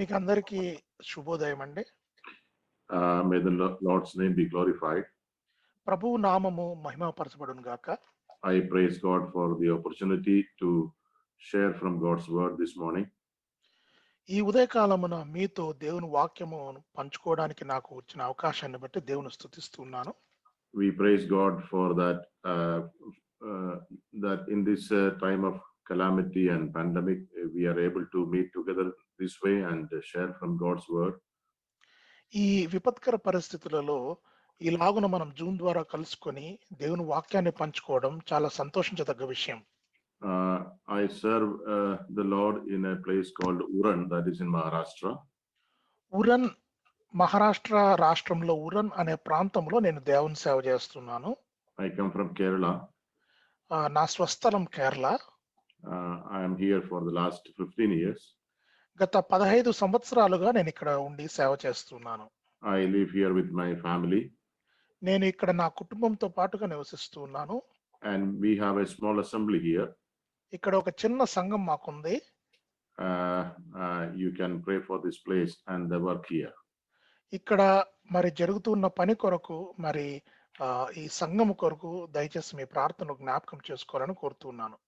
మీకు అందరికీ శుభోదయం అండి. May the Lord's name be glorified. ప్రభువు నామము మహిమపరచబడును గాక. I praise God for the opportunity to share from God's word this morning. ఈ ఉదయకాలమున మీతో దేవుని వాక్యము పంచుకోవడానికి నాకు వచ్చిన అవకాశాన్ని బట్టి దేవుని స్తుతిస్తున్నాను. We praise God for that that in this time of calamity and pandemic we are able to meet together this way and share from God's word. ఈ విపత్కర పరిస్థితులలో ఇలాగున మనం జూమ్ ద్వారా కలుసుకొని దేవుని వాక్యాన్ని పంచుకోవడం చాలా సంతోషించదగ్గ విషయం. I serve the Lord in a place called Uran, that is in Maharashtra. ఉరన్ Maharashtra రాష్ట్రంలో ఉరన్ అనే ప్రాంతంలో నేను దేవుని సేవ చేస్తున్నాను. I come from Kerala. నా స్వస్థలం Kerala. I am here for the last 15 years. గత 15 సంవత్సరాలుగా నేను ఇక్కడ ఉండి సేవ చేస్తున్నాను. I live here with my family. నేను ఇక్కడ నా కుటుంబంతో పాటుగా నివసిస్తున్నాను. And we have a small assembly here. ఇక్కడ ఒక చిన్న సంఘం మాకుంది. You can pray for this place and the work here. ఇక్కడ మరి జరుగుతున్న పని కొరకు మరి ఈ సంఘం కొరకు దయచేసి మీ ప్రార్థన జ్ఞాపకం చేసుకోవాలని కోరుతున్నాను.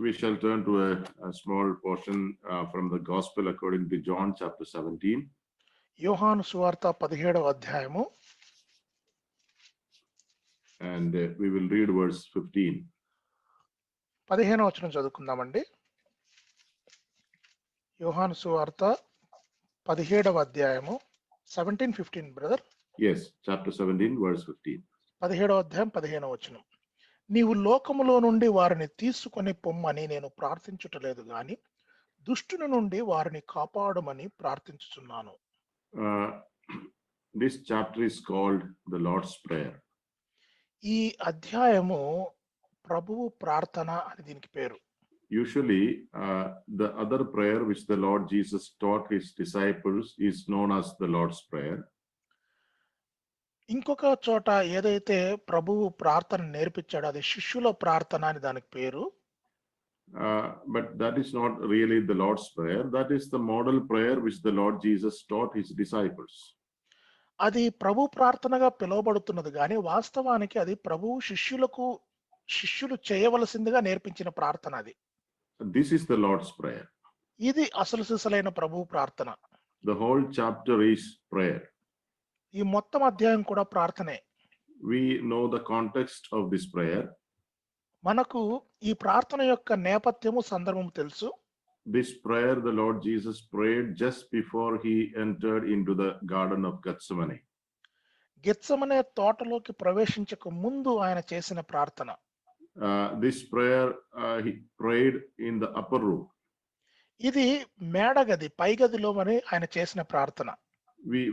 We shall turn to a small portion from the Gospel according to John chapter 17. యోహాను సువార్త 17వ అధ్యాయము. And we will read verse 15. 15వ వచనం చదువుకుందామండి. యోహాను సువార్త 17వ అధ్యాయము 17:15 బ్రదర్. Yes, chapter 17 verse 15. 17వ అధ్యాయం 15వ వచనం. నీవు లోకములో నుండి వారిని తీసుకొని పొమ్మని నేను ప్రార్థించుటలేదు గాని దుష్టుని నుండి వారిని కాపాడమని ప్రార్థించుచున్నాను. This chapter is called the Lord's Prayer. ఈ అధ్యాయము ప్రభువు ప్రార్థన అని దీనికి పేరు. Usually the other prayer which the Lord Jesus taught his disciples is known as the Lord's Prayer. ఇంకొక చోట ఏదైతే ప్రభువు ప్రార్థన నేర్పించాడో అది శిష్యుల ప్రార్థన అని దానికి పేరు. But that is not really the Lord's Prayer. That is the model prayer which the Lord Jesus taught his disciples. అది ప్రభు ప్రార్థనగా పిలువబడుతున్నది కానీ వాస్తవానికి అది ప్రభువు శిష్యులు చేయవలసిందిగా నేర్పించిన ప్రార్థన అది. This is the Lord's Prayer. ఇది అసలు సిసలైన ప్రభువు ప్రార్థన. The whole chapter is prayer. ఈ మొత్తం అధ్యాయం కూడా ప్రార్థనే. We know the context of this prayer. మనకు ఈ ప్రార్థన యొక్క నేపథ్యము సందర్భం తెలుసు. This prayer the Lord Jesus prayed just before he entered into the garden of Gethsemane. Gethsemane తోటలోకి ప్రవేశించక ముందు ఆయన చేసిన ప్రార్థన. This prayer he prayed in the upper room. ఇది మేడగది పైగదిలో మరి ఆయన చేసిన ప్రార్థన.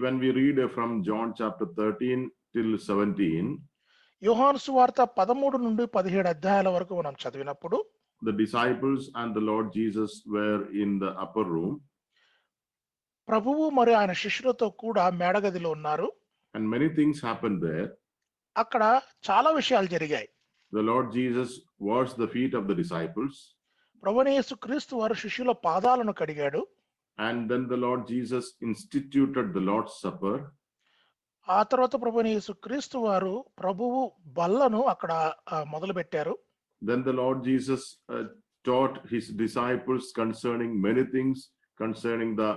When we read from John chapter 13 till 17, యోహాను సువార్త 13 నుండి 17 అధ్యాయాల వరకు మనం చదివినప్పుడు the disciples and the Lord Jesus were in the upper room. ప్రభువు మరి ఆయన శిష్యులతో కూడా మేడగదిలో ఉన్నారు. And many things happened there. అక్కడ చాలా విషయాలు జరిగాయి. The Lord Jesus washed the feet of the disciples. ప్రభువైన యేసుక్రీస్తు వారు శిష్యుల పాదాలను కడిగాడు. And then the Lord Jesus instituted the Lord's Supper. ఆ తర్వాత ప్రభువైన యేసుక్రీస్తు వారు ప్రభువు బల్లను అక్కడ మొదలు పెట్టారు. Then the Lord Jesus taught his disciples concerning many things, concerning the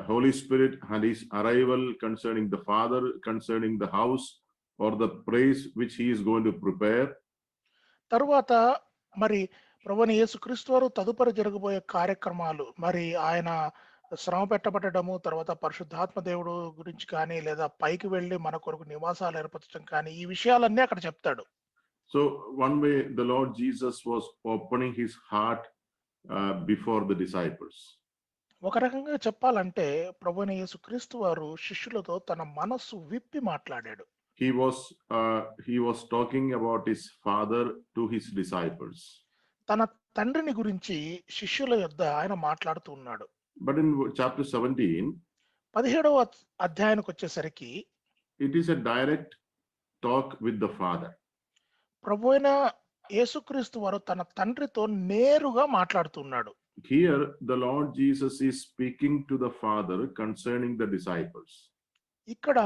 Holy Spirit and his arrival, concerning the Father, concerning the house or the place which he is going to prepare. తరువాత మరి ప్రభువైన యేసుక్రీస్తు వారు తదుపరి జరగబోయే కార్యక్రమాలు మరి ఆయన శ్రమ పెట్టబడము తర్వాత పరిశుద్ధాత్మ దేవుడు గురించి కానీ లేదా పైకి వెళ్ళి మన కొరకు నివాసాలు ఏర్పరచడం కానీ ఈ విషయాలన్నీ అక్కడ చెప్తాడు. So one way the Lord Jesus was opening his heart before the disciples. ఒక రకంగా చెప్పాలంటే ప్రభువైన యేసుక్రీస్తు వారు శిష్యులతో తన మనస్సు విప్పి మాట్లాడాడు. He was talking about his father to his disciples. తన తండ్రిని గురించి శిష్యుల యొద్ద ఆయన మాట్లాడుతూ ఉన్నాడు. But in chapter 17, 17వ అధ్యాయానికి వచ్చేసరికి it is a direct talk with the Father. ప్రభువైన యేసుక్రీస్తు వారు తన తండ్రితో నేరుగా మాట్లాడుతున్నాడు. here the Lord Jesus is speaking to the Father concerning the disciples. ఇక్కడ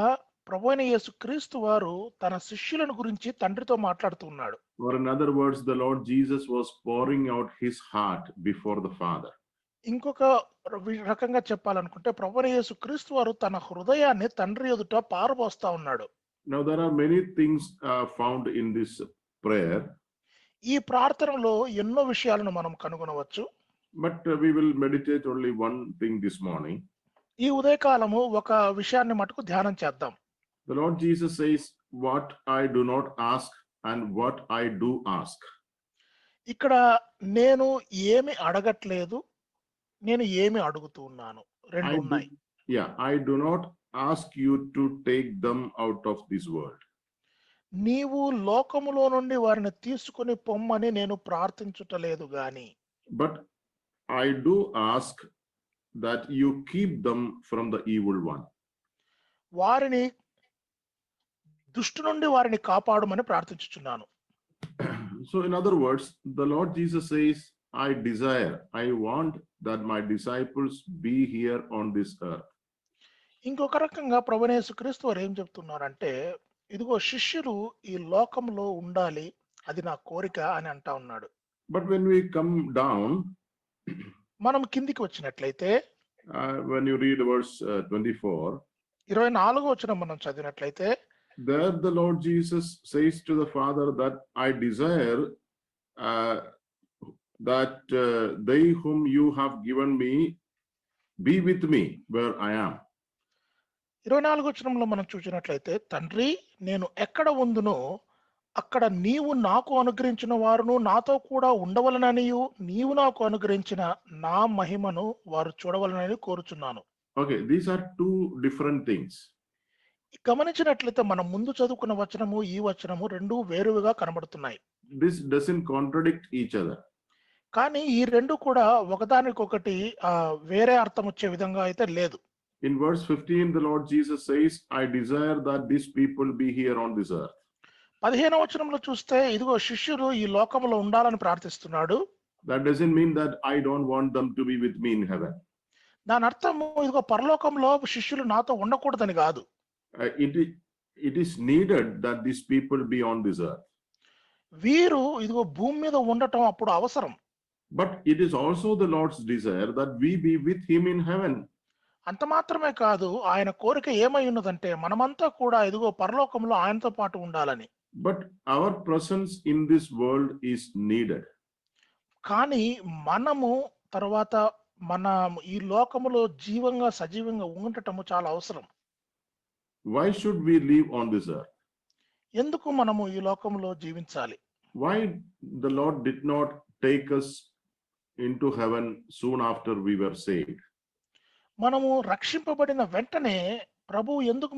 ప్రభువైన యేసుక్రీస్తు వారు తన శిష్యులను గురించి తండ్రితో మాట్లాడుతున్నాడు. Or in other words, the Lord Jesus was pouring out his heart before the Father. ఇంకొక రకంగా చెప్పాలనుకుంటే ప్రభువైన యేసుక్రీస్తు వారు తన హృదయాన్ని తండ్రి ఎదుట పారబోస్తా ఉన్నాడు. Now there are many things found in this prayer. ఈ ప్రార్థనలో ఎన్నో విషయాలను మనం కనుగొనవచ్చు. But we will meditate only one thing this morning. ఈ ఉదయకాలము ఒక విషయాన్ని మటుకు ధ్యానం చేద్దాం. The Lord Jesus says, "What I do not ask and what I do ask." ఇక్కడ నేను ఏమి అడగట్లేదు, నేను ఏమి అడుగుతూ ఉన్నాను, రెండు ఉన్నాయి. I do not ask you to take them out of this world. నీవు లోకములో నుండి వారిని తీసుకుని పొమ్మని నేను ప్రార్థించుటలేదు గాని. But I do ask that you keep them from the evil one. వారిని దుష్టు నుండి వారిని కాపాడుమని ప్రార్థించుచున్నాను. So in other words, the Lord Jesus says, I desire, I want that my disciples be here on this earth. ఇంకొక రకంగా ప్రభువైన యేసుక్రీస్తు వారు ఏం చెప్తున్నారంటే, ఇదిగో శిష్యులు ఈ లోకంలో ఉండాలి, అది నా కోరిక అని అంటా ఉన్నాడు. But when we come down, మనం కిందికి వచ్చినట్లయితే when you read verse 24, 24వ వచనం మనం చదివినట్లయితే, there the Lord Jesus says to the Father that I desire that they whom you have given me be with me where I am. 24వ వచనంలో మనం చూసినట్లయితే, తండ్రి నేను ఎక్కడ ఉందునో అక్కడ నీవు నాకు అనుగ్రహించిన వారును నాతో కూడా ఉండవలననియు నీవు నాకు అనుగ్రహించిన నా మహిమను వారు చూడవలనని కోరుచున్నాను. Okay, these are two different things. గమనించినట్లయితే మనం ముందు చదువుకున్న వచనము ఈ వచనము రెండు వేరుగా కనబడుతున్నాయి. This doesn't contradict each other. కానీ ఈ రెండు కూడా ఒకదానికొకటి వేరే అర్థం వచ్చే విధంగా అయితే లేదు. In verse 15, the Lord Jesus says, I desire that these people be here on this earth. 15వ వచనంలో చూస్తే, ఇదిగో శిష్యులు ఈ లోకంలో ఉండాలని ప్రార్థిస్తున్నాడు. That doesn't mean that I don't want them to be with me in heaven. దాని అర్థము ఇదిగో పరలోకంలో శిష్యులు నాతో ఉండకూడదని కాదు. It is needed that these people be on this earth. వీరు ఇదిగో భూమి మీద ఉండటం అప్పుడు అవసరం. But it is also the Lord's desire that we be with him in heaven. అంత మాత్రమే కాదు, ఆయన కోరిక ఏమై ఉన్నదంటే మనమంతా కూడా ఇదిగో పరలోకంలో ఆయనతో పాటు ఉండాలని. But our presence in this world is needed. కానీ మనము తర్వాత మన ఈ లోకములో జీవంగా సజీవంగా ఉండటము చాలా అవసరం. Why should we live on this earth? ఎందుకు మనము ఈ లోకంలో జీవించాలి? Why the Lord did not take us into heaven soon after we were saved? మనము రక్షింపబడిన వెంటనే ప్రభువు ఎందుకు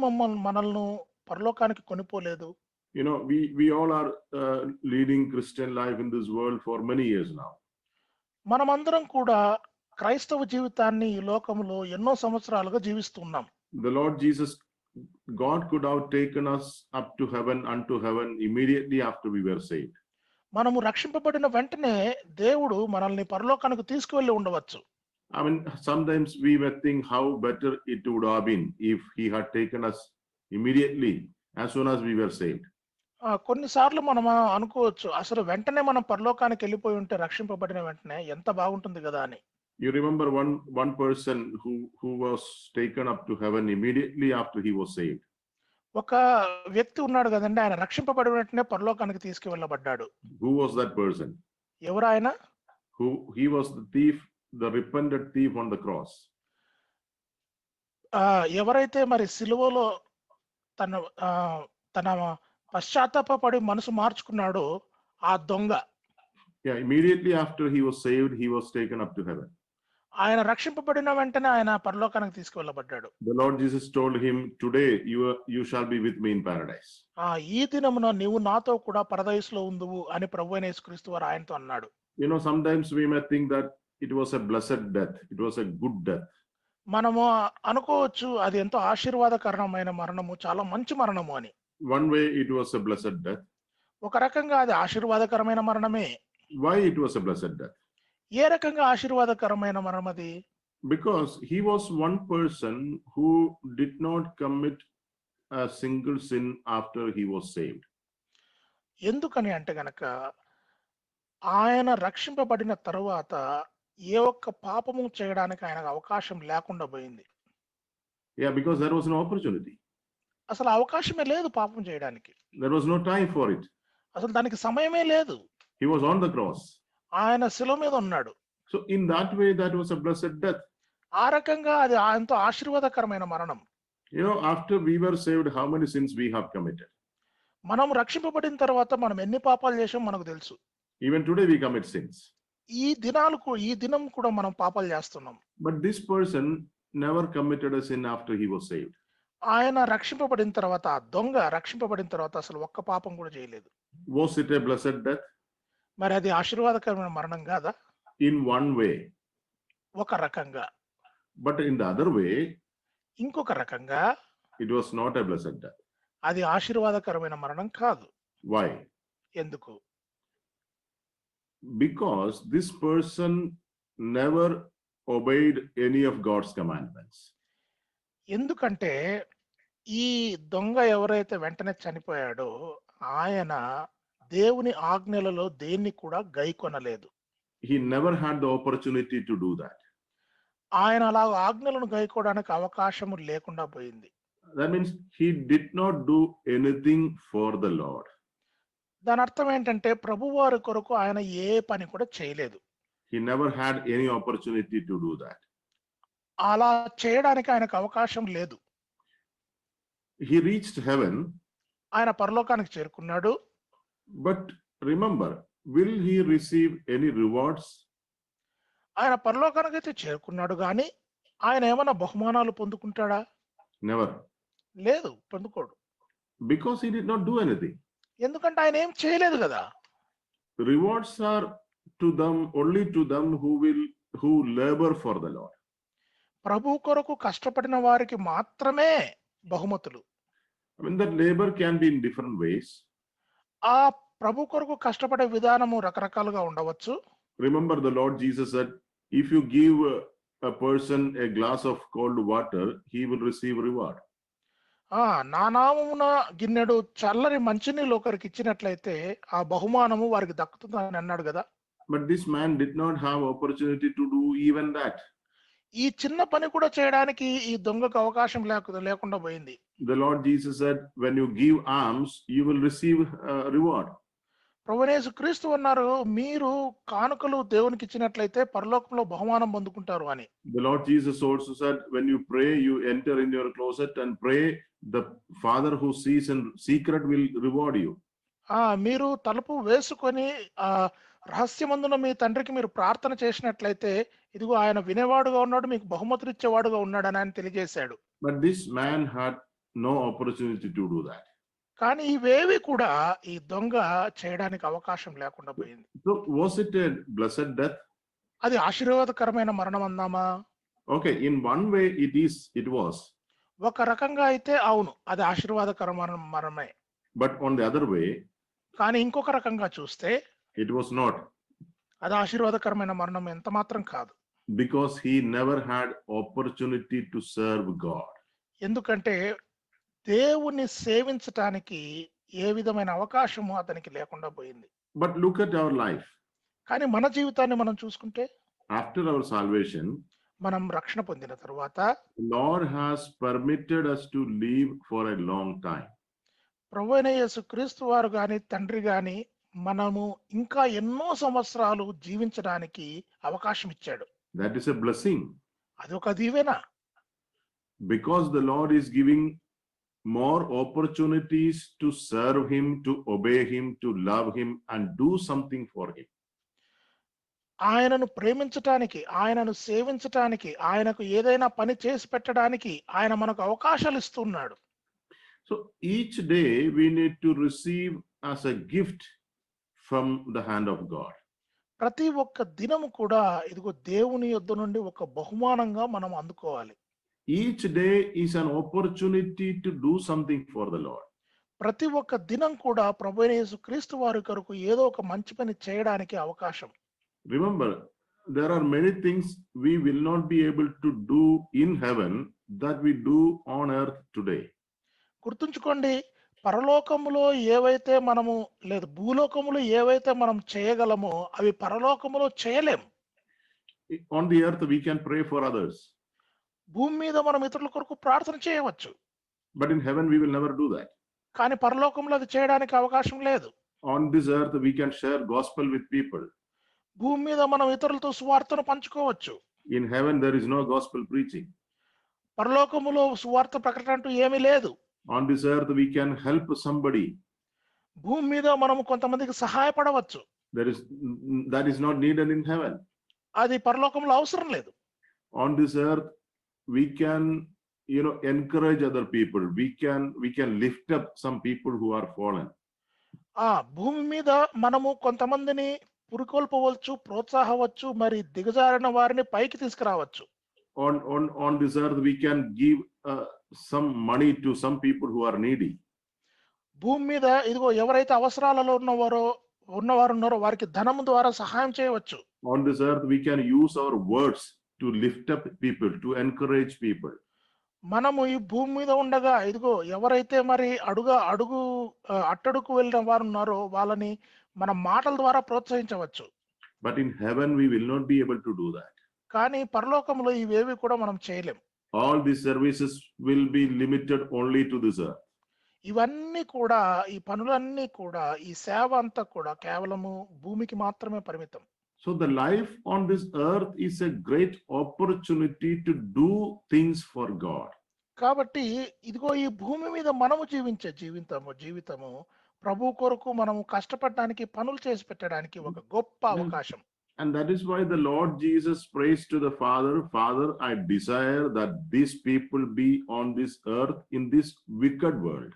మనల్ని పరలోకానికి కొనిపోలేదు? You know, we all are leading Christian life in this world for many years now. మనమందరం కూడా క్రైస్తవ జీవితాన్ని ఈ లోకంలో ఎన్నో సంవత్సరాలుగా జీవిస్తున్నాం. The Lord Jesus, God could have taken us up to heaven, unto heaven immediately after we were saved. మనము రక్షింపబడిన వెంటనే దేవుడు మనల్ని పరలోకానికి తీసుకువెళ్ళి ఉండవచ్చు. I mean, sometimes we may think how better it would have been if he had taken us immediately as soon as we were saved. కొన్నిసార్లు మనం అనుకోవచ్చు, అసలు వెంటనే మనం పరలోకానికి వెళ్ళిపోయి ఉంటే రక్షింపబడిన వెంటనే ఎంత బాగుంటుంది కదా అని. You remember one person who was taken up to heaven immediately after he was saved. ఒక వ్యక్తి ఉన్నాడు కదండి, ఆయన రక్షింపబడిన వెంటనే పరలోకానికి తీసుకువెళ్ళబడ్డాడు. Who was that person? ఎవరు ఆయన? He was the thief, the repentant thief on the cross. ఎవరైతే మరి సిలువలో తన పశ్చాత్తాపపడి మనసు మార్చుకున్నాడో ఆ దొంగ. Yeah, immediately after he was saved, he was taken up to heaven. ఆయన రక్షింపబడిన వెంటనే ఆయన పరలోకానికి తీసుకువెళ్ళబడ్డాడు. The Lord Jesus told him, today you shall be with me in paradise. ఈ దినమున నీవు నాతో కూడా పరదైసులో ఉందువు అని ప్రభువైన యేసుక్రీస్తు వారు ఆయనతో అన్నాడు. You know, sometimes we may think that it was a blessed death, it was a good death. మనము అనుకోవచ్చు అది ఎంతో ఆశీర్వాదకరమైన మరణము, చాలా మంచి మరణము అని. One way it was a blessed death. ఒక రకంగా అది ఆశీర్వాదకరమైన మరణమే. Why it was a blessed death? ఏ రకంగా ఆశీర్వాదకరమైన మరణం అది? Because he was one person who did not commit a single sin after he was saved. ఎందుకని అంటే గనక ఆయన రక్షింపబడిన తరువాత ఏ ఒక్క పాపము చేయడానికి ఆయనకు అవకాశం లేకుండా పోయింది. Yeah, because there was no opportunity. అసలు అవకాశమే లేదు పాపం చేయడానికి. There was no time for it. అసలు దానికి సమయమే లేదు. He was on the cross. ఆయన శిలువ మీద ఉన్నాడు. So in that way, that was a blessed death. ఆ రకంగా అది ఎంతో ఆశీర్వాదకరమైన మరణం. You know, after we were saved, how many sins we have committed? మనం రక్షింపబడిన తర్వాత మనం ఎన్ని పాపాలు చేసాం మనకు తెలుసు. Even today we commit sins. ఈ దినం కూడా మనం పాపాలు చేస్తున్నాం. But this person never committed a sin after he was saved. ఆయన రక్షింపబడిన తర్వాత, ఆ దొంగ రక్షింపబడిన తర్వాత అసలు ఒక్క పాపం కూడా చేయలేదు. Was it a blessed death? మరి అది ఆశీర్వాదకరమైన మరణం కాదా? In one way. ఒక రకంగా. But in the other way, ఇంకొక రకంగా it was not a blessed death. అది ఆశీర్వాదకరమైన మరణం కాదు. Why? ఎందుకు? Because this person never obeyed any of God's commandments. ఎందుకంటే ఈ దొంగ ఎవరైతే వెంటనే చనిపోయాడో ఆయన దేవుని ఆజ్ఞలలో దేన్ని కూడా గైకొనలేదు. He never had the opportunity to do that. ఆయన అలా ఆజ్ఞలను గైకోవడానికి అవకాశం లేకుండా పోయింది. That means he did not do anything for the Lord. దాని అర్థం ఏంటంటే ప్రభువారి కొరకు ఆయన ఏ పని కూడా చేయలేదు. He never had any opportunity to do that. అలా చేయడానికి ఆయనకు అవకాశం లేదు. He reached heaven. ఆయన పరలోకానికి చేరుకున్నాడు. But remember, will he receive any rewards? ఆయన పరలోకానికి అయితే చేరుకున్నాడు కానీ ఆయన ఏమైనా బహుమానాలు పొందుకుంటాడా? Never. లేదు, పొందుకోడు. Because he did not do anything. ఎందుకంటే ఆయన ఏం చేయలేదు కదా. Rewards are to them, only to them who labor for the Lord. ప్రభు కొరకు కష్టపడిన వారికి మాత్రమే బహుమతులు. I mean, that labor can be in different ways. ఆ ప్రభు కొరకు కష్టపడే విధానము రకరకాలుగా ఉండవచ్చు. Remember, the Lord Jesus said, if you give a person a glass of cold water, he will receive reward. నా నామమున గిన్నెడు చల్లని మంచినీళ్ళు ఒకరికి ఇచ్చినట్లయితే ఆ బహుమానము వారికి దక్కుతుందని అన్నాడు కదా. But this man did not have opportunity to do even that. ఈ చిన్న పని కూడా చేయడానికి ఈ దొంగకు అవకాశం లేకుండా పోయింది. The Lord Jesus said, when you give alms, you will receive reward. ప్రభువైన యేసుక్రీస్తు అన్నారు, మీరు కానుకలు దేవునికి ఇచ్చినట్లయితే పరలోకంలో బహుమానం పొందుకుంటారు అని. The Lord Jesus also said, when you pray, you enter in your closet and pray, the Father who sees in secret will reward you. మీరు తలుపు వేసుకొని రహస్యమందున మీ తండ్రికి మీరు ప్రార్థన చేసినట్లయితే ఇదిగో ఆయన వినేవాడుగా ఉన్నాడు, మీకు బహుమతులు ఇచ్చేవాడుగా ఉన్నాడని ఆయన తెలియజేశాడు. But this man had no opportunity to do that. కానీ ఇవేవి కూడా ఈ దొంగ చేయడానికి అవకాశం లేకుండా పోయింది. So was it a blessed death? అది ఆశీర్వాదకరమైన మరణం అందామా? Okay, in one way it was. ఒక రకంగా అయితే అవును, అది ఆశీర్వాదకరమైన మరణమే. But on the other way, కానీ ఇంకొక రకంగా చూస్తే it was not. అది ఆశీర్వాదకరమైన మరణం ఎంత మాత్రం కాదు. Because he never had opportunity to serve God. ఎందుకంటే దేవుని సేవించటానికి ఏ విధమైన అవకాశము అతనికి లేకుండా పోయింది. But look at our life. కానీ మన జీవితాన్ని మనం చూసుకుంటే After our salvation, మనం రక్షణ పొందిన తర్వాత Lord has permitted us to live for a long time. ప్రభువైన యేసుక్రీస్తు వారు గాని తండ్రి గాని మనము ఇంకా ఎన్నో సంవత్సరాలు జీవించడానికి అవకాశం ఇచ్చాడు. That is a blessing. అది ఒక దీవెన. Because the Lord is giving more opportunities to serve him, to obey him, to love him and do something for him. ఆయనను ప్రేమించటానికి, ఆయనను సేవించటానికి, ఆయనకు ఏదైనా పని చేసి పెట్టడానికి ఆయన మనకు అవకాశాలు ఇస్తున్నాడు. So each day we need to receive as a gift from the hand of God. ప్రతి ఒక్క దినము కూడా ఇదిగో దేవుని యొద్ద నుండి ఒక బహుమానంగా మనం అందుకోవాలి. Each day is an opportunity to do something for the Lord. ప్రతి ఒక్క దినం కూడా ప్రభువైన యేసుక్రీస్తు వారి కొరకు ఏదో ఒక మంచి పని చేయడానికి అవకాశం. Remember, there are many things we will not be able to do in heaven that we do on earth today. గుర్తుంచుకోండి, పరలోకములో ఏవైతే మనము లేదు భూలోకములో ఏవైతే మనం చేయగలమో అవి పరలోకములో చేయలేం. On the earth, we can pray for others, భూమి మీద మనం ఇతరుల కొరకు ప్రార్థన చేయవచ్చు, but in heaven, we will never do that. కానీ పరలోకంలో అది చేయడానికి అవకాశం లేదు. On this earth, we can share gospel with people. భూమి మీద మనం ఇతరులతో సువార్తను పంచుకోవచ్చు. In heaven, there is no gospel preaching. పరలోకములో సువార్త ప్రకటన అంటూ ఏమీ లేదు. On this earth, we can help somebody. భూమి మీద మనం కొంతమందికి సహాయపడవచ్చు. That is not needed in heaven. అది పరలోకంలో అవసరం లేదు. On this earth, we can, encourage other people. We can lift up some people who are fallen. భూమి మీద మనము కొంతమందిని పురికొల్పవచ్చు, ప్రోత్సాహవచ్చు, మరి దిగజారిన వారిని పైకి తీసుకురావచ్చు. On this earth, we can give some money to some people who are needy. భూమి మీద ఇదిగో ఎవరైతే అవసరాలలో ఉన్నవారు ఉన్నారో వారికి ధనము ద్వారా సహాయం చేయవచ్చు. On this earth, we can use our words to lift up people, to encourage people. మనము ఈ భూమి మీద ఉండగా ఇదిగో ఎవరైతే మరి అట్టడుకు వెళ్ళిన వారు ఉన్నారో వాళ్ళని మన మాటల ద్వారా ప్రోత్సహించవచ్చు. But in heaven, we will not be able to do that. కానీ పరలోకంలో ఇవేవి కూడా మనం చేయలేం. All these services will be limited only to this earth. ఇవన్నీ కూడా, ఈ పనులన్నీ కూడా, ఈ సేవ అంతా కూడా కేవలము భూమికి మాత్రమే పరిమితం. So the life on this earth is a great opportunity to do things for God. కాబట్టి ఇదిగో ఈ భూమి మీద మనము జీవించే జీవితము ప్రభు కొరకు మనము కష్టపడడానికి, పనులు చేసి పెట్టడానికి ఒక గొప్ప అవకాశం. And that is why the Lord Jesus prays to the Father, Father, I desire that these people be on this earth in this wicked world.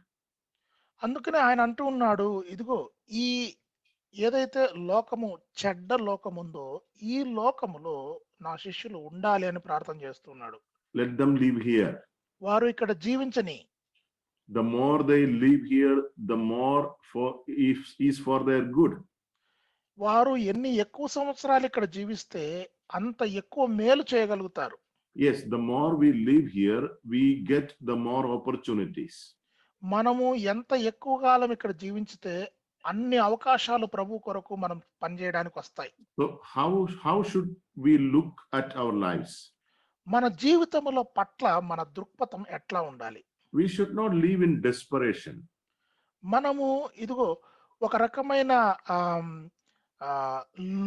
అందుకనే ఆయన అంటూ ఉన్నాడు, ఇదిగో ఈ ఏదైతే లోకము చెడ్డ లోకముందో ఈ లోకములో నా శిష్యులు ఉండాలి అని ప్రార్థన చేస్తున్నాడు. Let them live here. వారు ఇక్కడ జీవించని. The more they live here, the more is for their good. వారు ఎన్ని ఎక్కువ సంవత్సరాలు ఇక్కడ జీవిస్తే అంత ఎక్కువ మేలు చేయగలుగుతారు. Yes, the more we live here, we get the more opportunities. మనము ఎంత ఎక్కువ కాలం ఇక్కడ జీవించితే అన్ని అవకాశాలు ప్రభు కొరకు మనం పనిచేయడానికి వస్తాయి. So how should we look at our lives? మన జీవితంలో పట్ల మన దృక్పథం ఎట్లా ఉండాలి? We should not live in desperation. మనము ఇదిగో ఒక రకమైన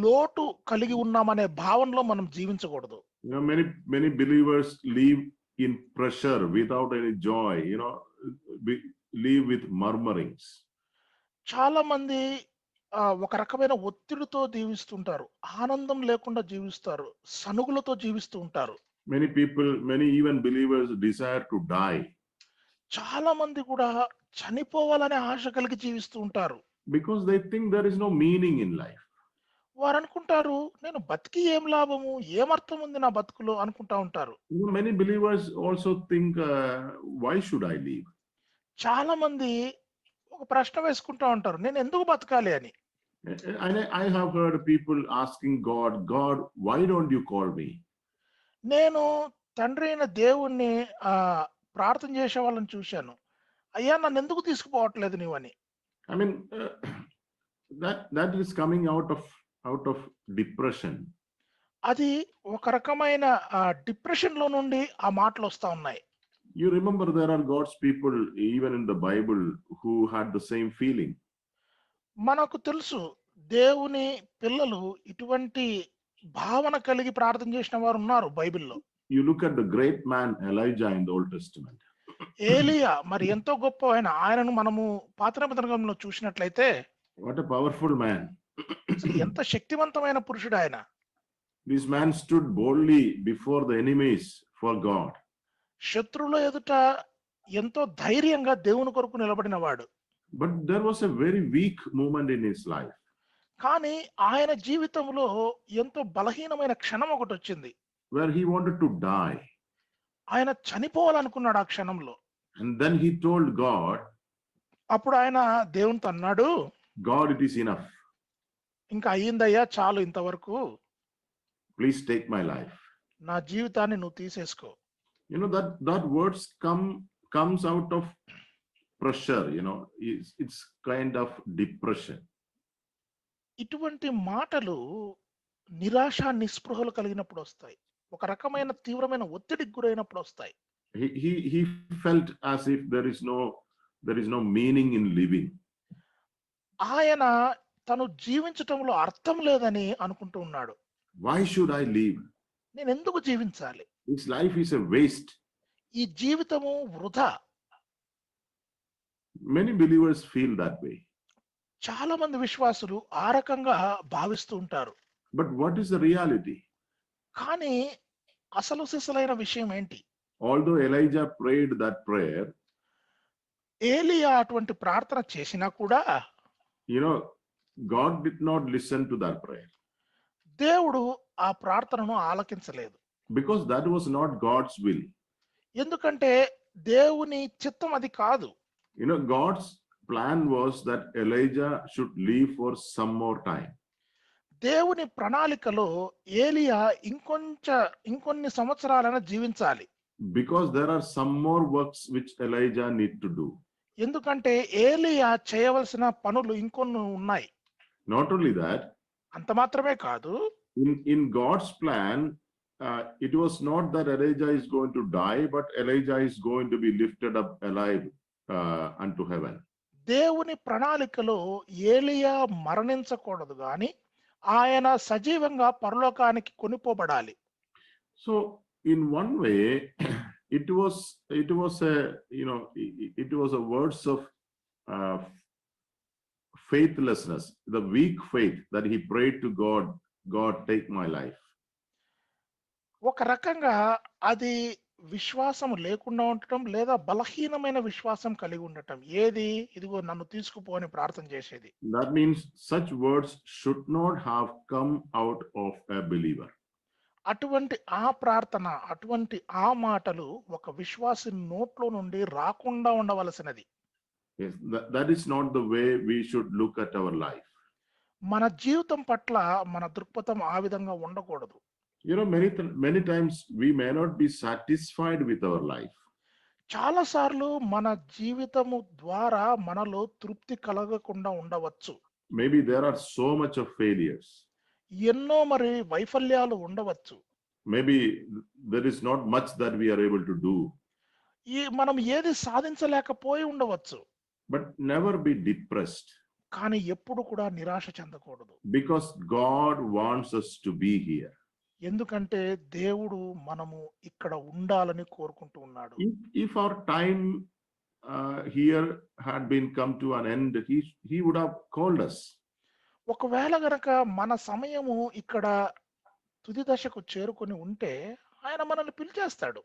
లోటు కలిగి ఉన్నామనే భావనలో మనం జీవించకూడదు. Many believers live in pressure without any joy, live with murmurings. చాలా మంది ఒక రకమైన ఒత్తిడితో జీవిస్తుంటారు, ఆనందం లేకుండా జీవిస్తారు, సనుగులతో జీవిస్తూ ఉంటారు. Many even believers desire to die. చాలా మంది కూడా చనిపోవాలనే ఆశ కలిగి జీవిస్తూ ఉంటారు. Because they think there is no meaning in life. వారు అనుకుంటారు, నేను బతికి ఏం లాభము, ఏమర్థం ఉంది నా బతుకులో అనుకుంటా ఉంటారు. Many believers also think, why should I live? చాలా మంది ఒక ప్రశ్న వేసుకుంటా ఉంటారు, నేను ఎందుకు బతకాలి అని. I have heard people asking God, why don't you call me? నేను తండ్రి అయిన దేవుణ్ణి ప్రార్థన చేసే వాళ్ళని చూశాను, అయ్యా నన్ను ఎందుకు తీసుకుపోవట్లేదు నీవని. I mean, that is coming out of depression. అది ఒక రకమైన డిప్రెషన్ లో నుండి ఆ మాటలు వస్తా ఉన్నాయి. You remember there are God's people even in the Bible who had the same feeling. మనకు తెలుసు దేవుని పిల్లలు ఇటువంటి భావన కలిగి ప్రార్థన చేసిన వారు ఉన్నారు బైబిల్లో. You look at the great man Elijah in the Old Testament. ఏలియా మరి ఎంతో గొప్ప ఆయనను మనము పాత నిబంధనలో చూసినట్లయితే What a powerful man. ఎంత శక్తివంతమైన పురుషుడు ఆయన. This man stood boldly before the enemies for God. శత్రువుల ఎదుట ఎంతో ధైర్యంగా దేవుని కొరకు నిలబడిన వాడు. But there was a very weak moment in his life. కానీ ఆయన జీవితంలో ఎంతో బలహీనమైన క్షణం ఒకటి వచ్చింది. Where he wanted to die. ఆయన చనిపోవాలనుకున్నాడు ఆ క్షణంలో. And then he told God. అప్పుడు ఆయన దేవునితో అన్నాడు, God, it is enough. ఇంకా అయ్యిందయ్యా చాలు ఇంతవరకు. please take my life. నా జీవితాన్ని నువ్వు తీసేసుకో. You know, that words comes out of pressure, you know, it's kind of depression. ఇటువంటి మాటలు నిరాశ నిస్పృహలు కలిగినప్పుడు వస్తాయి. ఒక రకమైన తీవ్రమైన ఒత్తిడికి గురైనప్పుడు వస్తాయి. He felt as if there is no meaning in living. ఆయన తను జీవించటంలో అర్థం లేదని అనుకుంటూ ఉన్నాడు. Why should I live? నేను ఎందుకు జీవించాలి? This life is a waste. ఈ జీవితము వృధా. Many believers feel that way. చాలా మంది విశ్వాసులు ఆ రకంగా భావిస్తూ ఉంటారు. But what is the reality? కానీ అసలు సిసలైన విషయం ఏంటి? Although Elijah prayed that prayer, ఏలియా అటువంటి ప్రార్థన చేసినా కూడా, you know, God did not listen to that prayer. దేవుడు ఆ ప్రార్థనను ఆలకించలేదు. Because that was not God's will. ఎందుకంటే దేవుని చిత్తం అది కాదు. You know, God's plan was that Elijah should live for some more time. దేవుని ప్రణాళికలో ఏలియా ఇంకొన్ని సంవత్సరాలైనా జీవించాలి. Because there are some more works which Elijah need to do. ఎందుకంటే ఏలియా చేయవలసిన పనులు ఇంకొన్ని ఉన్నాయి. Not only that, అంత మాత్రమే కాదు, in God's plan, it was not that Elijah is going to die, but Elijah is going to be lifted up alive unto heaven. దేవుని ప్రణాళికలో ఏలియా మరణించకూడదు గాని ఆయన సజీవంగా పరలోకానికి కొనిపోబడాలి. So in one way, it was a, you know, it was a words of faithlessness, the weak faith that he prayed to God, take my life. ఒక రకంగా అది విశ్వాసం లేకుండా ఉండటం లేదా బలహీనమైన విశ్వాసం కలిగి ఉండటం. ఏది? ఇదిగో నన్ను తీసుకుపోని ప్రార్థన చేసేది. That means such words should not have come out of a believer. అటువంటి ఆ ప్రార్థన, అటువంటి ఆ మాటలు ఒక విశ్వాసి నోట్లో నుండి రాకుండా ఉండవలసినది. Yes, that is not the way we should look at our life. మన జీవితం పట్ల మన దృక్పథం ఆ విధంగా ఉండకూడదు. You know, many times we may not be satisfied with our life. చాలా సార్లు మన జీవితము ద్వారా మనలో తృప్తి కలగకుండా ఉండవచ్చు. Maybe there are so much of failures. ఎన్నో మరి వైఫల్యాలు ఉండవచ్చు. Maybe there is not much that we are able to do. మనం ఏది సాధించలేకపోయి ఉండవచ్చు. But never be depressed. కానీ ఎప్పుడు కూడా నిరాశ చెందకూడదు. Because God wants us to be here. ఎందుకంటే దేవుడు మనము ఇక్కడ ఉండాలని కోరుకుంటూ ఉన్నాడు. If our time here had been come to an end, he would have called us. ఒకవేళ గనక మన సమయము ఇక్కడ తుది దశకు చేరుకొని ఉంటే ఆయన మనల్ని పిలిచేస్తాడు.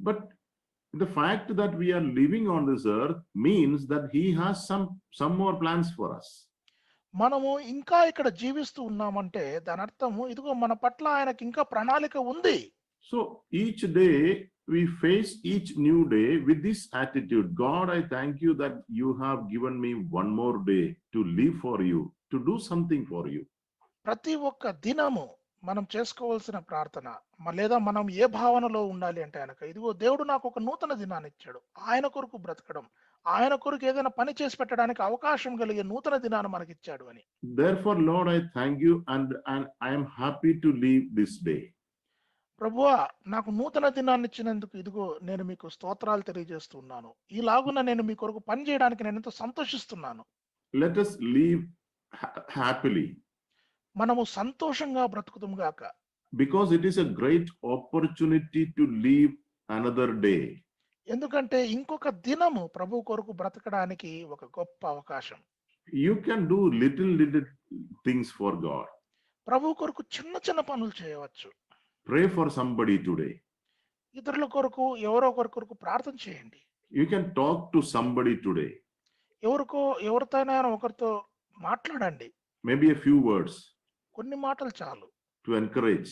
But the fact that we are living on this earth means that he has some more plans for us. మనము ఇంకా ఇక్కడ జీవిస్తూ ఉన్నామంటే దాని అర్థము ఇదిగో మన పట్ల ఆయనకి ఇంకా ప్రణాళిక ఉంది. So each day we face each new day with this attitude. God, I thank you that you have given me one more day to live for you, to do something for you. ప్రతి ఒక్క దినము మనం చేసుకోవాల్సిన ప్రార్థన లేదా మనం ఏ భావనలో ఉండాలి అంటే ఆయనకు ఇదిగో దేవుడు నాకు ఒక నూతన దినాన్ని ఇచ్చాడు, ఆయన కొరకు బ్రతకడం, ఆయన కొరకు ఏదైనా పని చేసి పెట్టడానికి అవకాశం కలిగే నూతన దినాన్ని మనకి ఇచ్చాడు అని. Therefore, Lord, I thank you and I am happy to live this day. ప్రభువా, నాకు నూతన దినాన్ని ఇచ్చినందుకు ఇదిగో నేను మీకు స్తోత్రాలు తెలియజేస్తున్నాను. ఈలాగున నేను మీ కొరకు పని చేయడానికి నేను ఎంతో సంతోషిస్తున్నాను. Let us live happily. మనము సంతోషంగా బ్రతుకుదాం గాక. Because it is a great opportunity to live another day. ఎందుకంటే ఇంకొక దినము ప్రభు కొరకు బ్రతకడానికి ఒక గొప్ప అవకాశం. You can do little things for God. ప్రభు కొరకు చిన్న చిన్న పనులు చేయవచ్చు. Pray for somebody today. ఇతరుల కొరకు ఎవరో ఒకరి కొరకు ప్రార్థన చేయండి. You can talk to somebody today. ఎవరితోనైనా ఒకరితో మాట్లాడండి. Maybe a few words. కొన్ని మాటలు చాలు. To encourage.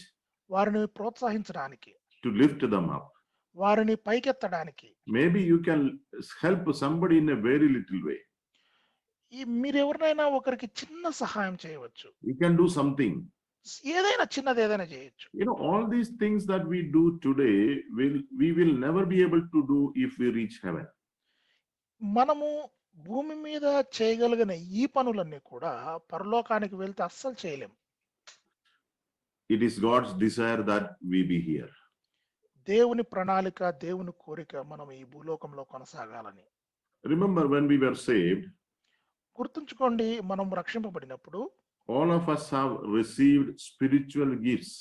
వారిని ప్రోత్సహించడానికి. To lift them up. వారిని పైకెత్తడానికి. Maybe you can help somebody in a very little way. మీరు ఎవరినైనా ఒకరికి చిన్న సహాయం చేయవచ్చు. You can do something. ఏదైనా చిన్నది ఏదైనా చేయొచ్చు. All these things that we do today, we will never be able to do if we reach heaven. మనము భూమి మీద చేయగలిగిన ఈ పనులన్నీ కూడా పరలోకానికి వెళ్తే అస్సలు చేయలేం. It is God's desire that we be here. దేవుని ప్రణాళిక, దేవుని కోరిక మనం ఈ భూలోకంలో కొనసాగాలని. Remember when we were saved, గుర్తుంచుకోండి, మనం రక్షింపబడినప్పుడు all of us have received spiritual gifts.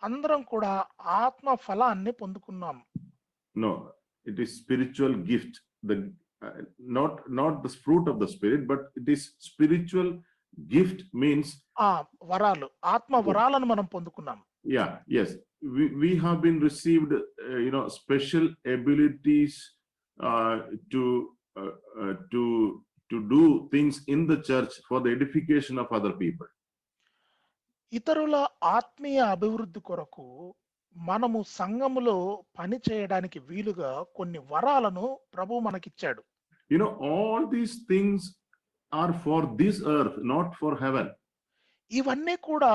అందరం కూడా ఆత్మ ఫలాన్ని పొందుకున్నాం. No, it is spiritual gift. The not the fruit of the spirit, but it is spiritual gift means వరాలు, ఆత్మ వరాలను మనం పొందుకున్నాం. Yeah, yes, we have been received special abilities to do things in the church for the edification of other people. ఇతరుల ఆత్మీయ అభివృద్ధి కొరకు మనము సంఘములో పని చేయడానికి వీలుగా కొన్ని వరాలను ప్రభువు మనకిచ్చాడు. All these things are for this earth, not for heaven. ఇవన్నీ కూడా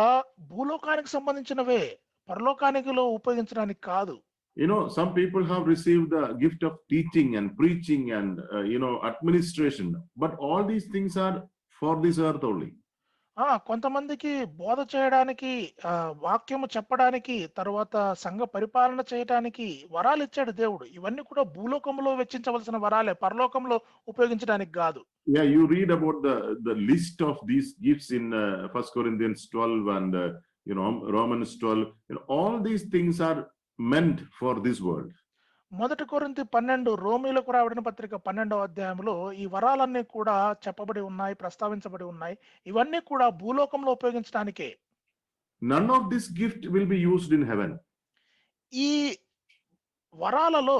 భూలోకానికి సంబంధించినవే, పరలోకానికిలో ఉపయోగించడానికి కాదు. Some people have received the gift of teaching and preaching and administration, but all these things are for this earth only. కొంతమందికి బోధ చేయడానికి, వాక్యము చెప్పడానికి, తర్వాత సంఘ పరిపాలన చేయడానికి వరాలు ఇచ్చాడు దేవుడు. ఇవన్నీ కూడా భూలోకంలో వెచ్చించవలసిన వరాలే, పరలోకంలో ఉపయోగించడానికి కాదు. Yeah, you read about the list of these gifts in 1 Corinthians 12 and Romans 12. All these things are meant for this world. 1 కొరింథీ 12, రోమీలకు రాయబడిన పత్రిక 12వ అధ్యాయంలో ఈ వరాలన్నీ కూడా చెప్పబడి ఉన్నాయి, ప్రస్తావించబడి ఉన్నాయి. ఇవన్నీ కూడా భూలోకంలో ఉపయోగించడానికే. None of this gift will be used in heaven. ఈ వరాలలో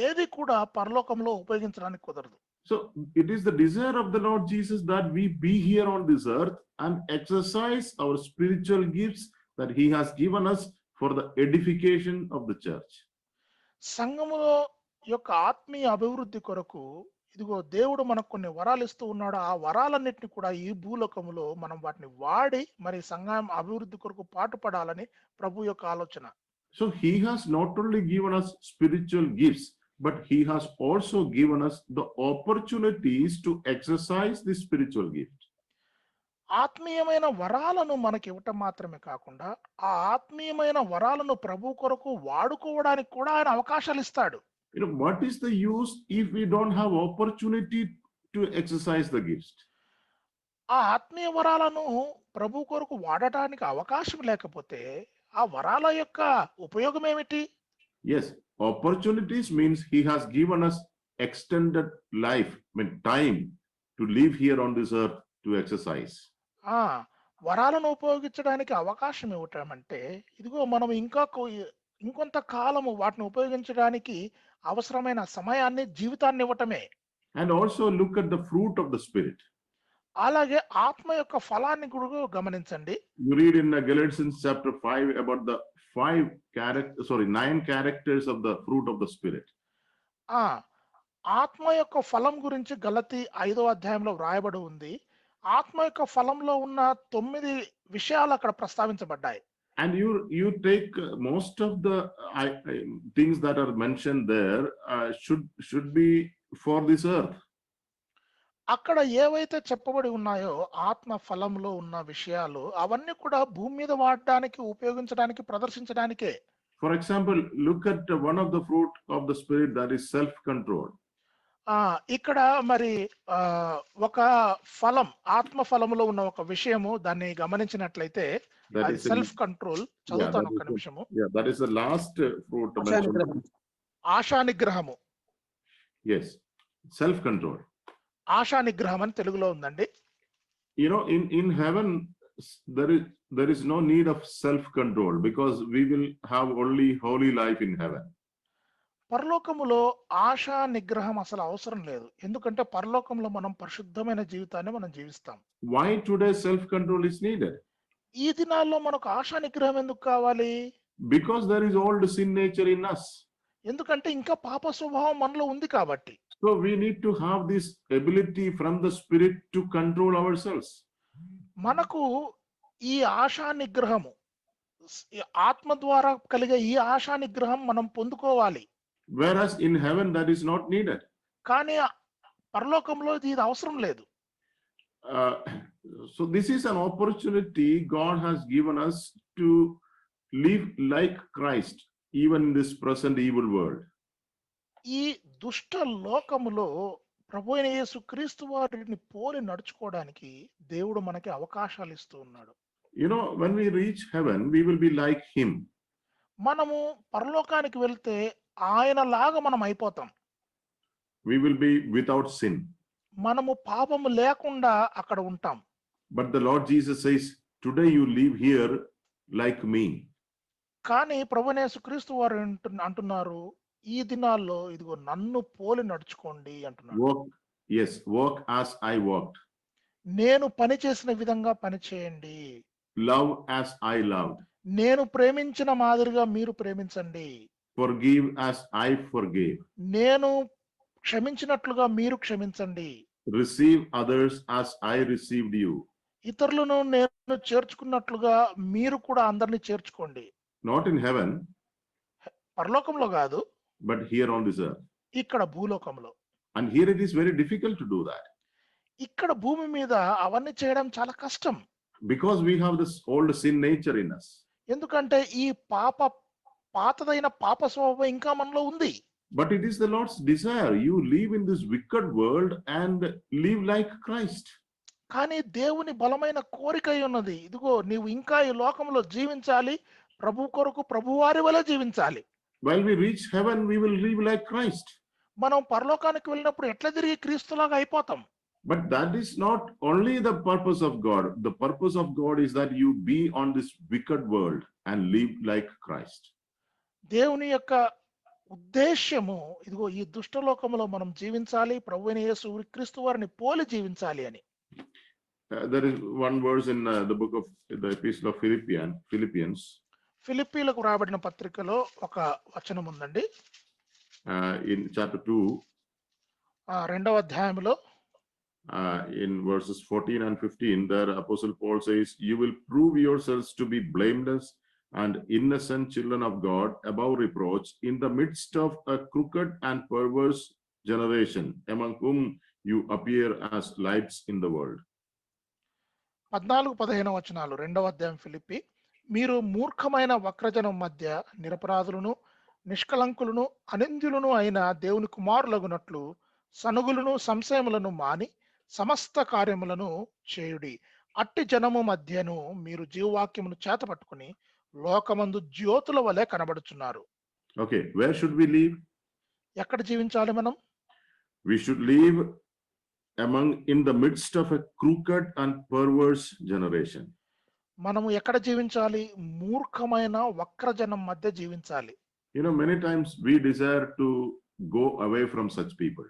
ఏది కూడా పరలోకంలో ఉపయోగించడానికి కుదరదు. So it is the desire of the Lord Jesus that we be here on this earth and exercise our spiritual gifts that he has given us for the edification of the church. సంఘములో యొక్క ఆత్మీయ అభివృద్ధి కొరకు ఇదిగో దేవుడు మనకు కొన్ని వరాలు ఇస్తూ ఉన్నాడు. ఆ వరాలన్నిటిని కూడా ఈ భూలోకములో మనం వాటిని వాడి మరి సంఘం అభివృద్ధి కొరకు పాటుపడాలని ప్రభు యొక్క ఆలోచన. So he has not only given us spiritual gifts, but he has also given us the opportunities to exercise this spiritual gift. ఆత్మీయమైన వరాలను మనకి ఇవ్వటం మాత్రమే కాకుండా ఆ ఆత్మీయమైన వరాలను ప్రభు కొరకు వాడుకోవడానికి కూడా ఆయన అవకాశాలు ఇస్తాడు. What is the use if we don't have opportunity to exercise the gifts? ఆ ఆత్మీయ వరాలను ప్రభు కొరకు వాడటానికి అవకాశం లేకపోతే ఆ వరాల యొక్క ఉపయోగం ఏమిటి? Yes, opportunities means he has given us extended life, time to live here on this earth to exercise. వరాలను ఉపయోగించడానికి అవకాశం ఇవ్వటమంటే ఇదిగో మనం ఇంకొంత కాలము వాటిని ఉపయోగించడానికి అవసరమైన సమయాన్ని, జీవితాన్ని ఇవ్వటమే. And also look at the fruit of the spirit. అలాగే ఆత్మ యొక్క ఫలాన్ని కూడా గమనించండి. You read in Galatians chapter 5 about the 9 characters of the fruit of the spirit. ఆత్మ యొక్క ఫలం గురించి గలతీ 5వ అధ్యాయంలో వ్రాయబడి ఉంది. ఆత్మ యొక్క ఫలంలో ఉన్న 9 విషయాలు అక్కడ ప్రస్తావించబడ్డాయి. And you take most of the things that are mentioned there should be for this earth. అక్కడ ఏవైతే చెప్పబడి ఉన్నాయో ఆత్మ ఫలంలో ఉన్న విషయాలు అవన్నీ కూడా భూమి మీద వాడడానికి, ఉపయోగించడానికి, ప్రదర్శించడానికే. For example, look at one of the fruit of the spirit, that is self control. ఇక్కడ మరి ఒక ఫలం, ఆత్మ ఫలములో ఉన్న ఒక విషయము, దాన్ని గమనించినట్లయితే సెల్ఫ్ కంట్రోల్. చదువుతాను ఒక నిమిషము. That is the last fruit. ASHA నిగ్రహము. Yes, self control. ఆశా నిగ్రహం అని తెలుగులో ఉందండి. In heaven there is no need of self control because we will have only holy life in heaven. పరలోకములో ఆశా నిగ్రహం అసలు అవసరం లేదు, ఎందుకంటే పరలోకంలో మనం పరిశుద్ధమైన జీవితాన్ని మనం జీవిస్తాం. Why today self control is needed? ఈ దినాల్లో మనకు ఆశా నిగ్రహం ఎందుకు కావాలి? Because there is old sin nature in us. ఎందుకంటే ఇంకా పాప స్వభావం మనలో ఉంది కాబట్టి. So we need to have this ability from the spirit to control ourselves. మనకు ఈ ఆశా నిగ్రహము ఈ ఆత్మ ద్వారా కలిగే ఈ ఆశా నిగ్రహం మనం పొందుకోవాలి. Whereas in heaven, that is not needed. కానీ పరలోకంలో ఇది అవసరం లేదు. Uh, so this is an opportunity God has given us to live like Christ, even in this present evil world. ఈ దుష్ట లోకములో ప్రభువైన యేసుక్రీస్తు వారిని పోలి నడుచుకోవడానికి దేవుడు మనకి అవకాశాలు ఇస్తూ ఉన్నాడు. You know, when we reach heaven, we will be like him. మనము పరలోకానికి వెళ్తే ఆయన లాగా మనం అయిపోతాం. We will be without sin. మనము పాపము లేకుండా అక్కడ ఉంటాం. But the Lord Jesus says, today you live here like me. కానీ ప్రభువైన యేసుక్రీస్తు వారు అంటున్నారు, ఈ దినాల్లో ఇదిగో నన్ను పోలి నడుచుకోండి అంటున్నారు. Walk as I walked. నేను పని చేసిన విధంగా పని చేయండి. Love as I loved. నేను ప్రేమించిన మాదిరిగా మీరు ప్రేమించండి. Forgive as I forgave. నేను క్షమించినట్లుగా మీరు క్షమించండి. Receive others as I received you. ఇతరులను నేను చేర్చుకున్నట్లుగా మీరు కూడా అందరిని చేర్చుకోండి. Not in heaven, పరలోకంలో కాదు, but here on this earth. ఇక్కడ భూలోకంలో. And here it is very difficult to do that. ఇక్కడ భూమి మీద అవన్నీ చేయడం చాలా కష్టం. Because we have this old sin nature in us. ఎందుకంటే ఈ పాతదైన పాప స్వభావం ఇంకా మనలో ఉంది. But it is the Lord's desire. You live in this wicked world and live like Christ. కానీ దేవుని బలమైన కోరిక ఉన్నది, ఇదిగో నీవు ఇంకా ఈ లోకంలో జీవించాలి, ప్రభు కొరకు ప్రభువారి వలె జీవించాలి. While we reach heaven, we will live like Christ. మనం పరలోకానికి వెళ్ళినప్పుడు ఎట్లా తిరిగి క్రీస్తులాగా అయిపోతాం. But that is not only the purpose of God. The purpose of God is that you be on this wicked world and live like Christ. దేవుని యొక్క ఉద్దేశ్యము ఇదిగో ఈ దుష్టలోకంలో మనం జీవించాలి, ప్రభువైన యేసు క్రీస్తు వారిని పోలి జీవించాలి అని. There is one verse in the book of the Epistle of Philippians. ఫిలిప్పీలకు రాబడిన పత్రికలో ఒక వచనం ఉందండి. In chapter 2, రెండవ అధ్యాయంలో in verses 14 and 15, there Apostle Paul says, you will prove yourselves to be blameless and innocent children of God, above reproach, in the midst of a crooked and perverse generation, among whom you appear as lights in the world. 14-15 వచనాలు రెండవ అధ్యాయం ఫిలిప్పి. మీరు మూర్ఖమైన వక్రజనం మధ్య నిరపరాధులను నిష్కలంకులను అనింద్యులను అయిన దేవుని కుమారులగునట్లు సనుగులను సంశయములను మాని సమస్త కార్యములను చేయుడి. అట్టి జనము మధ్యను మీరు జీవవాక్యమును చేతపట్టుకుని లోకమందు జ్యోతుల వలె కనబడుచున్నారు. Okay, where should we live? ఎక్కడ జీవించాలి మనం? We should live in the midst of a crooked and perverse generation. మనము ఎక్కడ జీవించాలి? మూర్ఖమైన వక్రజనం మధ్య జీవించాలి. You know, many times we desire to go away from such people.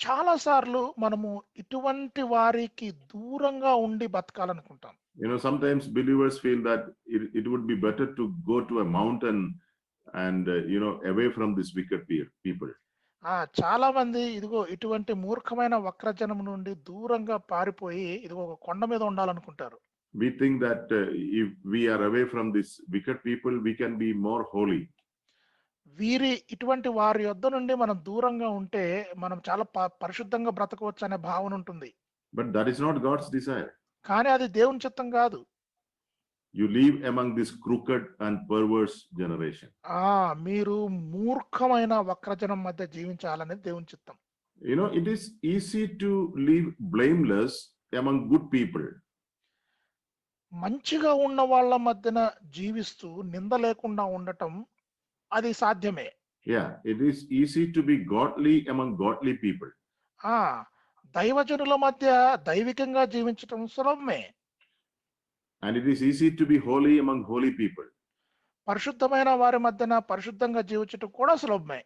చాలా సార్లు మనము ఇటువంటి వారికి దూరంగా ఉండి బతకాలనుకుంటాం. You know, sometimes believers feel that it would be better to go to a mountain and away from this wicked people. చాలా మంది ఇదిగో ఇటువంటి మూర్ఖమైన వక్రజనం నుండి దూరంగా పారిపోయి ఇదిగో ఒక కొండ మీద ఉండాలనుకుంటారు. We think that if we are away from this wicked people, we can be more holy. ఇటువంటి వారి యొద్ద నుండి మనం దూరంగా ఉంటే మనం చాలా పరిశుద్ధంగా బ్రతకవచ్చు అనే భావన ఉంటుంది. But that is not God's desire. కానీ అది దేవుని చిత్తం కాదు. You live among this crooked and perverse generation. మీరు మూర్ఖమైన వక్రజనం మధ్య జీవించాలనేది దేవుని చిత్తం. You know, it is easy to live blameless among good people. మంచిగా ఉన్న వాళ్ళ మధ్యన జీవిస్తూ నింద లేకుండా ఉండటం అది సాధ్యమే. Yeah, it is easy to be godly among godly people. దైవజనుల మధ్య దైవికంగా జీవించటం సులభమే. And it is easy to be holy among holy people. పరిశుద్ధమైన వారి మధ్యన పరిశుద్ధంగా జీవించటం కూడా సులభమే.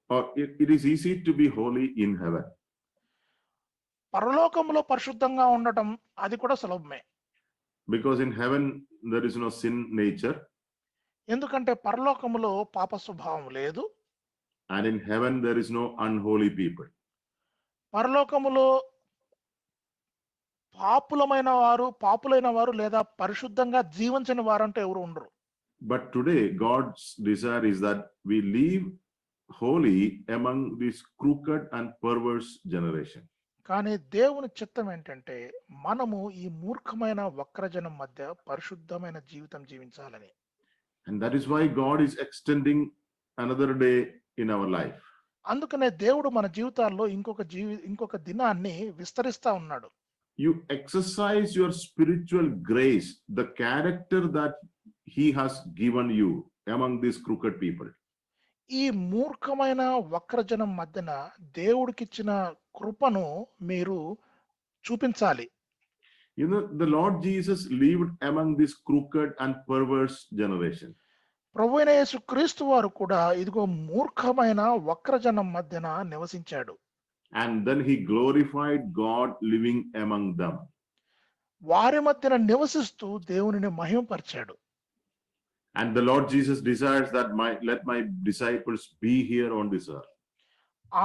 Or it is easy to be holy in heaven. పరలోకంలో పరిశుద్ధంగా ఉండటం అది కూడా సులభమే. Because in heaven there is no sin nature. ఎందుకంటే పరలోకములో పాప స్వభావం లేదు. And in heaven there is no unholy people. పరలోకములో పాపులైన వారు లేదా పరిశుద్ధంగా జీవించని వారంటూ ఎవరు ఉండరు. But today, God's desire is that we live holy among this crooked and perverse generation. కానీ దేవుని చిత్తం ఏంటంటే మనము ఈ మూర్ఖమైన వక్రజనం మధ్య పరిశుద్ధమైన జీవితం జీవించాలని. And that is why God is extending another day in our life. అందుకనే దేవుడు మన జీవితాల్లో ఇంకొక దినాన్ని విస్తరిస్తా ఉన్నాడు. You exercise your spiritual grace, the character that He has given you among these crooked people. ఈ మూర్ఖమైన వక్రజనం మధ్యన దేవుడికిచ్చిన కృపను మీరు చూపించాలి. You know, the Lord Jesus lived among this crooked and perverse generation. ప్రభువైన యేసుక్రీస్తు వారు కూడా ఇదిగో మూర్ఖమైన వక్రజనం మధ్యన నివసించాడు. And then He glorified God living among them. వారి మధ్యన నివసిస్తూ దేవునిని మహిమపరిచాడు. And the Lord Jesus desires that let my disciples be here on this earth.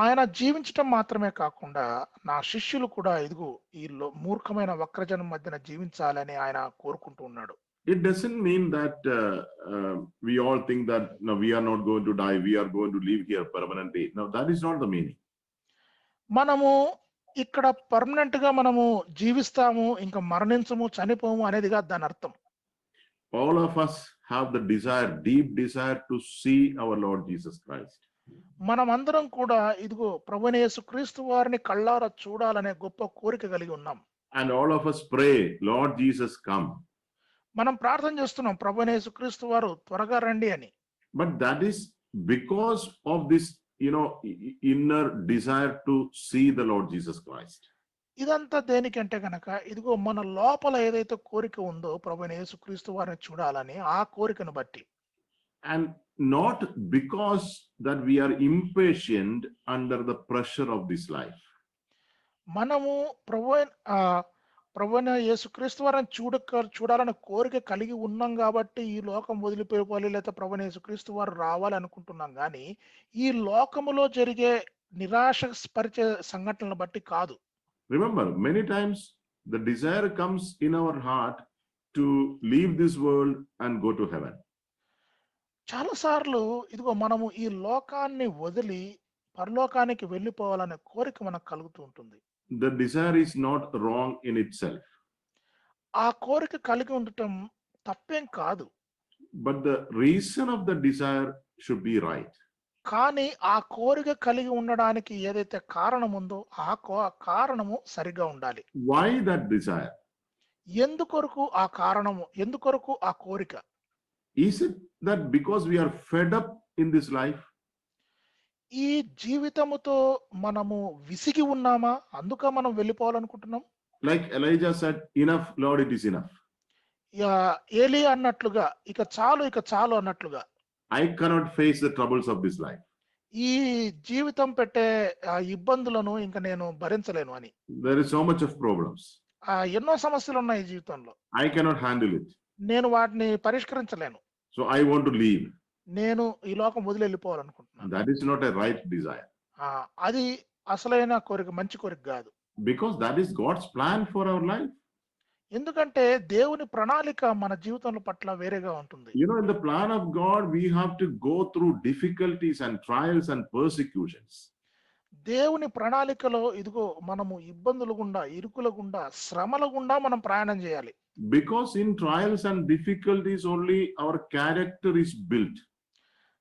ఆయన జీవించటం మాత్రమే కాకుండా నా శిష్యులు కూడా ఇదిగో ఈ మూర్ఖమైన వక్రజనం మధ్యన జీవించాలని ఆయన కోరుకుంటూ ఉన్నాడు. It doesn't mean that we all think that no, we are not going to die, we are going to live here permanently. No, that is not the meaning. మనము ఇక్కడ పర్మనెంట్ గా మనము జీవిస్తాము, ఇంకా మరణించము, చనిపోము అనేది కాదు దాని అర్థం. All of us have the desire, deep desire to see our Lord Jesus Christ. మనమందరం కూడా ఇదిగో ప్రభువైన యేసుక్రీస్తు వారిని కళ్ళారా చూడాలనే గొప్ప కోరిక కలిగి ఉన్నాం. And all of us pray, Lord Jesus, come. మనం ప్రార్థన చేస్తున్నాం ప్రభువైన యేసుక్రీస్తు వారు త్వరగా రండి అని. But that is because of this, inner desire to see the Lord Jesus Christ. ఇదంతా దేనికంటే గనక ఇదిగో మన లోపల ఏదైతే కోరిక ఉందో ప్రభువైన యేసుక్రీస్తు వారిని చూడాలని ఆ కోరికను బట్టి. And not because that we are impatient under the pressure of this life. మనము ప్రభువైన యేసుక్రీస్తు వారిని చూడాలని కోరిక కలిగి ఉన్నాం కాబట్టి ఈ లోకం వదిలిపోవాలి లేదా ప్రభువైన యేసుక్రీస్తు వారు రావాలి అనుకుంటున్నాం కానీ ఈ లోకములో జరిగే నిరాశపరిచే సంఘటనలను బట్టి కాదు. Remember, many times the desire comes in our heart to leave this world and go to heaven. చాలా సార్లు ఇదిగో మనము ఈ లోకాన్ని వదిలి పరలోకానికి వెళ్ళిపోవాలనే కోరిక మనకు కలుగుతూ ఉంటుంది. The desire is not wrong in itself. ఆ కోరిక కలిగి ఉండటం తప్పేం కాదు. But the reason of the desire should be right. కానీ ఆ కోరిక కలిగి ఉండడానికి ఏదైతే కారణం ఉందో ఆ కారణము సరిగా ఉండాలి. Why that desire? ఎందుకొరకు ఆ కారణము, ఎందుకొరకు ఆ కోరిక? Is it that because we are fed up in this life? ఈ జీవితముతో మనము విసిగి ఉన్నామా, అందుక మనం వెళ్ళిపోవాలనుకుంటున్నాం? Like Elijah said, enough, Lord, it is enough. Eli అన్నట్లుగా ఇక చాలు అన్నట్లుగా. I cannot face the troubles of this life. ఈ జీవితం పెట్టే ఇబ్బందులను ఇంకా నేను భరించలేను అని. There is so much of problems. ఎన్నో సమస్యలు ఉన్నాయి ఈ జీవితంలో. I cannot handle it. నేను వాటిని పరిష్కరించలేను. So I want to leave. నేను ఈ లోకం వదిలి వెళ్ళిపోవాలనుకుంటున్నాను. That is not a right desire. అది అసలైన కోరిక, మంచి కోరిక కాదు. Because that is God's plan for our life. ఎందుకంటే దేవుని ప్రణాళిక మన జీవితంలో పట్ల వేరేగా ఉంటుంది. In the plan of God, we have to go through difficulties and trials and persecutions. దేవుని ప్రణాళికలో ఇదిగో మనము ఇబ్బందుల గుండా, ఇరుకుల గుండా, శ్రమల గుండా మనం ప్రయాణం చేయాలి. Because in trials and difficulties only our character is built.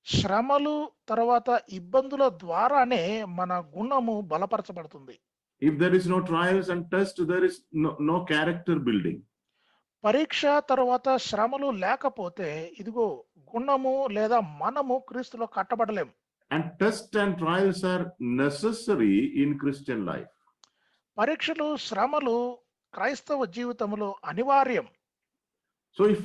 శ్రమలు తర్వాత ఇబ్బందుల ద్వారానే మన గుణము బలపరచబడుతుంది. If there is no trials and test, there is no character building. పరీక్ష తర్వాత శ్రమలు లేకపోతే ఇదిగో గుణము లేదా మనము క్రీస్తులో కట్టబడలేం. And test and trials are necessary in Christian life. పరీక్షలు, శ్రమలు క్రైస్తవ జీవితంలో అనివార్యం. So if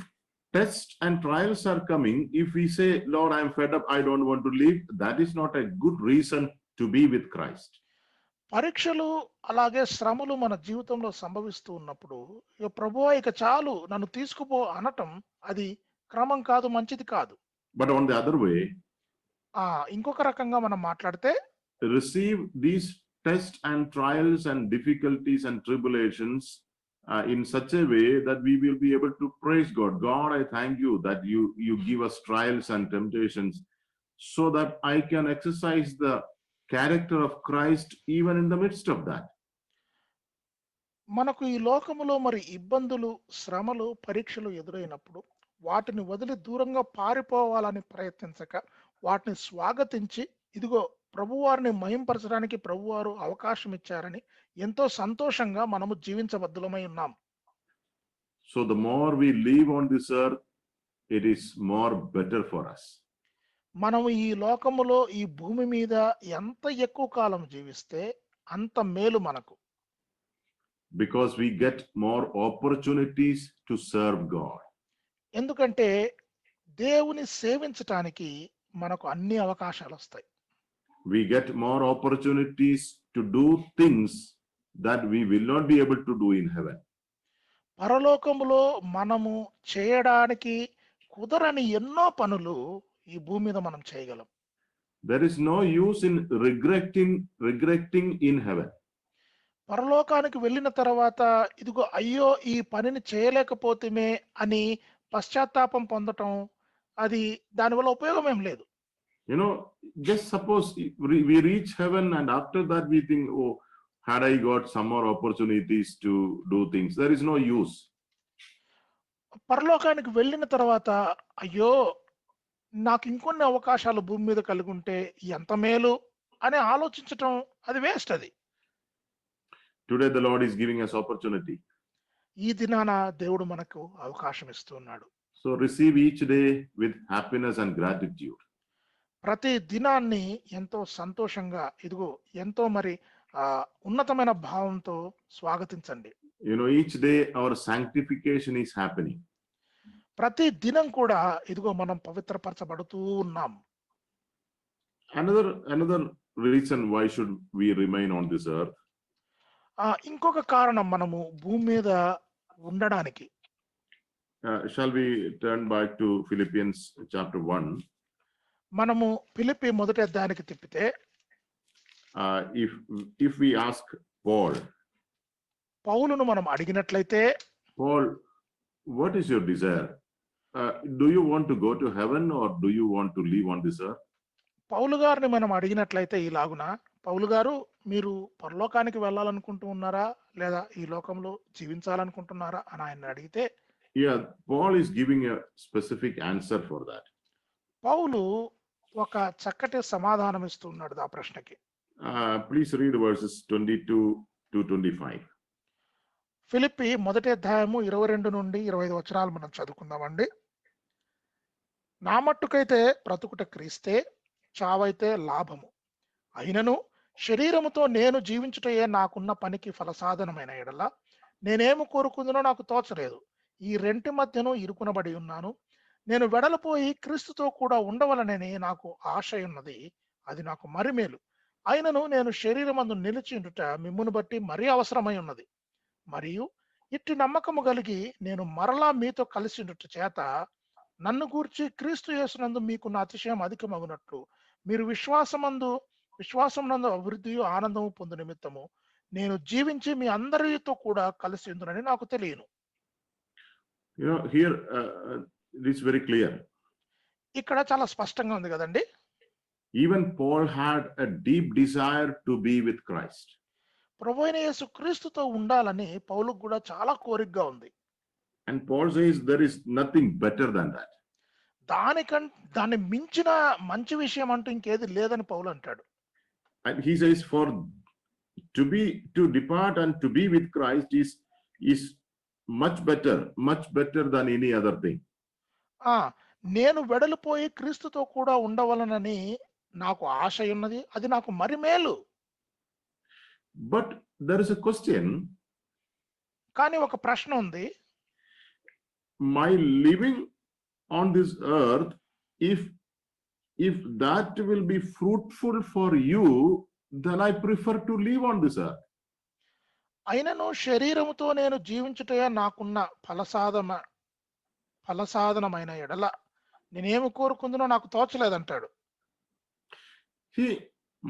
tests and trials are coming, if we say, Lord, I am fed up, I don't want to live, that is not a good reason to be with Christ. పరీక్షలు అలాగే శ్రమలు మన జీవితంలో సంభవిస్తూ ఉన్నప్పుడు ఇక ప్రభువా ఇక చాలు నన్ను తీసుకుపో అనటం అది క్రమం కాదు, మంచిది కాదు. But on the other way, ఇంకొక రకంగా మనం మాట్లాడితే receive these tests and trials and difficulties and tribulations in such a way that we will be able to praise God. God, I thank you that you give us trials and temptations so that I can exercise the character of Christ even in the midst of that. మనకు ఈ లోకములో మరి ఇబ్బందులు, శ్రమలు, పరీక్షలు ఎదురైనప్పుడు వాటిని వదిలి దూరంగా పారిపోవాలని ప్రయత్నించక వాటిని స్వాగతించి ఇదిగో ప్రభువారిని మహింపరచడానికి ప్రభువారు అవకాశం ఇచ్చారని ఎంతో సంతోషంగా మనము జీవించబద్దులమై ఉన్నాం. So the more we live on this earth, it is more better for us. మనము ఈ లోకములో ఈ భూమి మీద ఎంత ఎక్కువ కాలం జీవిస్తే అంత మేలు మనకు. Because we get more opportunities to serve God. ఎందుకంటే దేవుని సేవించటానికి మనకు అన్ని అవకాశాలు వస్తాయి. We get more opportunities to do things that we will not be able to do in heaven. పరలోకములో మనము చేయడానికి కుదరని ఎన్నో పనులు ఈ భూమి మీద మనం చేయగలం. There is no use in regretting in heaven. పరలోకానికి వెళ్ళిన తర్వాత ఇదిగో అయ్యో ఈ పనిని చేయలేకపోతేమే అని పశ్చాత్తాపం పొందటం, అది దానివల్ల ఉపయోగం ఏం లేదు. You know, just suppose we reach heaven and after that we think, oh, had I got some more opportunities to do things, there is no use. పరలోకానికి వెళ్ళిన తర్వాత అయ్యో నాకు ఇంకొన్ని అవకాశాలు భూమి మీద కలిగి ఉంటే ఎంత మేలు అని ఆలోచించటం అది వేస్ట్. అది Today the Lord is giving us opportunity. ఈ దినాన దేవుడు మనకు అవకాశం ఇస్తున్నాడు. So receive each day with happiness and gratitude. ప్రతి దినాన్ని ఎంతో సంతోషంగా ఇదిగో ఎంతో మరి ఉన్నతమైన భావంతో స్వాగతించండి. You know, each day our sanctification is happening. ప్రతి దినం కూడా ఇదిగో మనం పవిత్రపరచబడుతూ ఉన్నాం. Another reason why should we remain on this earth? ఇంకొక కారణం మనము భూమి మీద ఉండడానికి. Shall we turn back to Philippians chapter 1? మనము ఫిలిప్పీ మొదటి అధ్యాయానికి తిప్పితే if we ask Paul, పౌలును మనం అడిగినట్లయితే, Paul, what is your desire? Do you want to go to heaven or do you want to live on this earth? పౌలు గారిని మనం అడిగినట్లయితే ఇలాగున, పౌలు గారు మీరు పరలోకానికి వెళ్ళాలనుకుంటూ ఉన్నారా లేదా ఈ లోకంలో జీవించాలనుకుంటున్నారా అని ఆయన అడిగితే, yeah, Paul is giving a specific answer for that. పౌలు ఒక చక్కటి సమాధానం ఇస్తున్నాడు ఆ ప్రశ్నకి. Please read verses 22 to 25. Philippi మొదటి అధ్యాయము 22 నుండి 25 వచనాలు మనం చదువుకుందామండి. నా మట్టుకైతే బ్రతుకుట క్రీస్తే, చావైతే లాభము. అయినను శరీరముతో నేను జీవించుటయే నాకున్న పనికి ఫలసాధనమైన ఎడల నేనేమి కోరుకుందునో నాకు తోచలేదు. ఈ రెంటి మధ్యను ఇరుకునబడి ఉన్నాను. నేను వెడలిపోయి క్రీస్తుతో కూడా ఉండవలనని నాకు ఆశయున్నది, అది నాకు మరి మేలు. అయినను నేను శరీరమందు నిలిచిండుట మిమ్మును బట్టి మరీ అవసరమై ఉన్నది. మరియు ఇట్టి నమ్మకము కలిగి నేను మరలా మీతో కలిసిండుట చేత నన్ను గూర్చి క్రీస్తు యేసునందు మీకున్న అతిశయం అధికమగునట్లు మీరు విశ్వాసమునందు అభివృద్ధియు ఆనందము పొందు నిమిత్తము నేను జీవించి మీ అందరితో కూడా కలిసి ఉందునని నాకు తెలియను. You know, here it is very clear. ఇక్కడ చాలా స్పష్టంగా ఉంది కదండి. Even Paul had a deep desire to be with Christ. ప్రభువైన యేసు క్రీస్తుతో ఉండాలని పౌలుకు కూడా చాలా కోరికగా ఉంది. And Paul says there is nothing better than that. దాన్ని మించిన మంచి విషయం అంటూ ఇంకేది లేదని పౌలు అంటాడు. And he says to depart and to be with Christ is much better than any other thing. నేను వెడలిపోయి క్రీస్తుతో కూడా ఉండవలనని నాకు ఆశ ఉన్నది, అది నాకు మరి మేలు. But there is a question. కానీ ఒక ప్రశ్న ఉంది. My living on this earth, if that will be fruitful for you, then I prefer to live on this earth. అయినను శరీరముతో నేను జీవించుటే నాకున్న ఫలసాధనమైన ఎడల నేనేమి కోరుకుందునో నాకు తోచలేదంటాడు.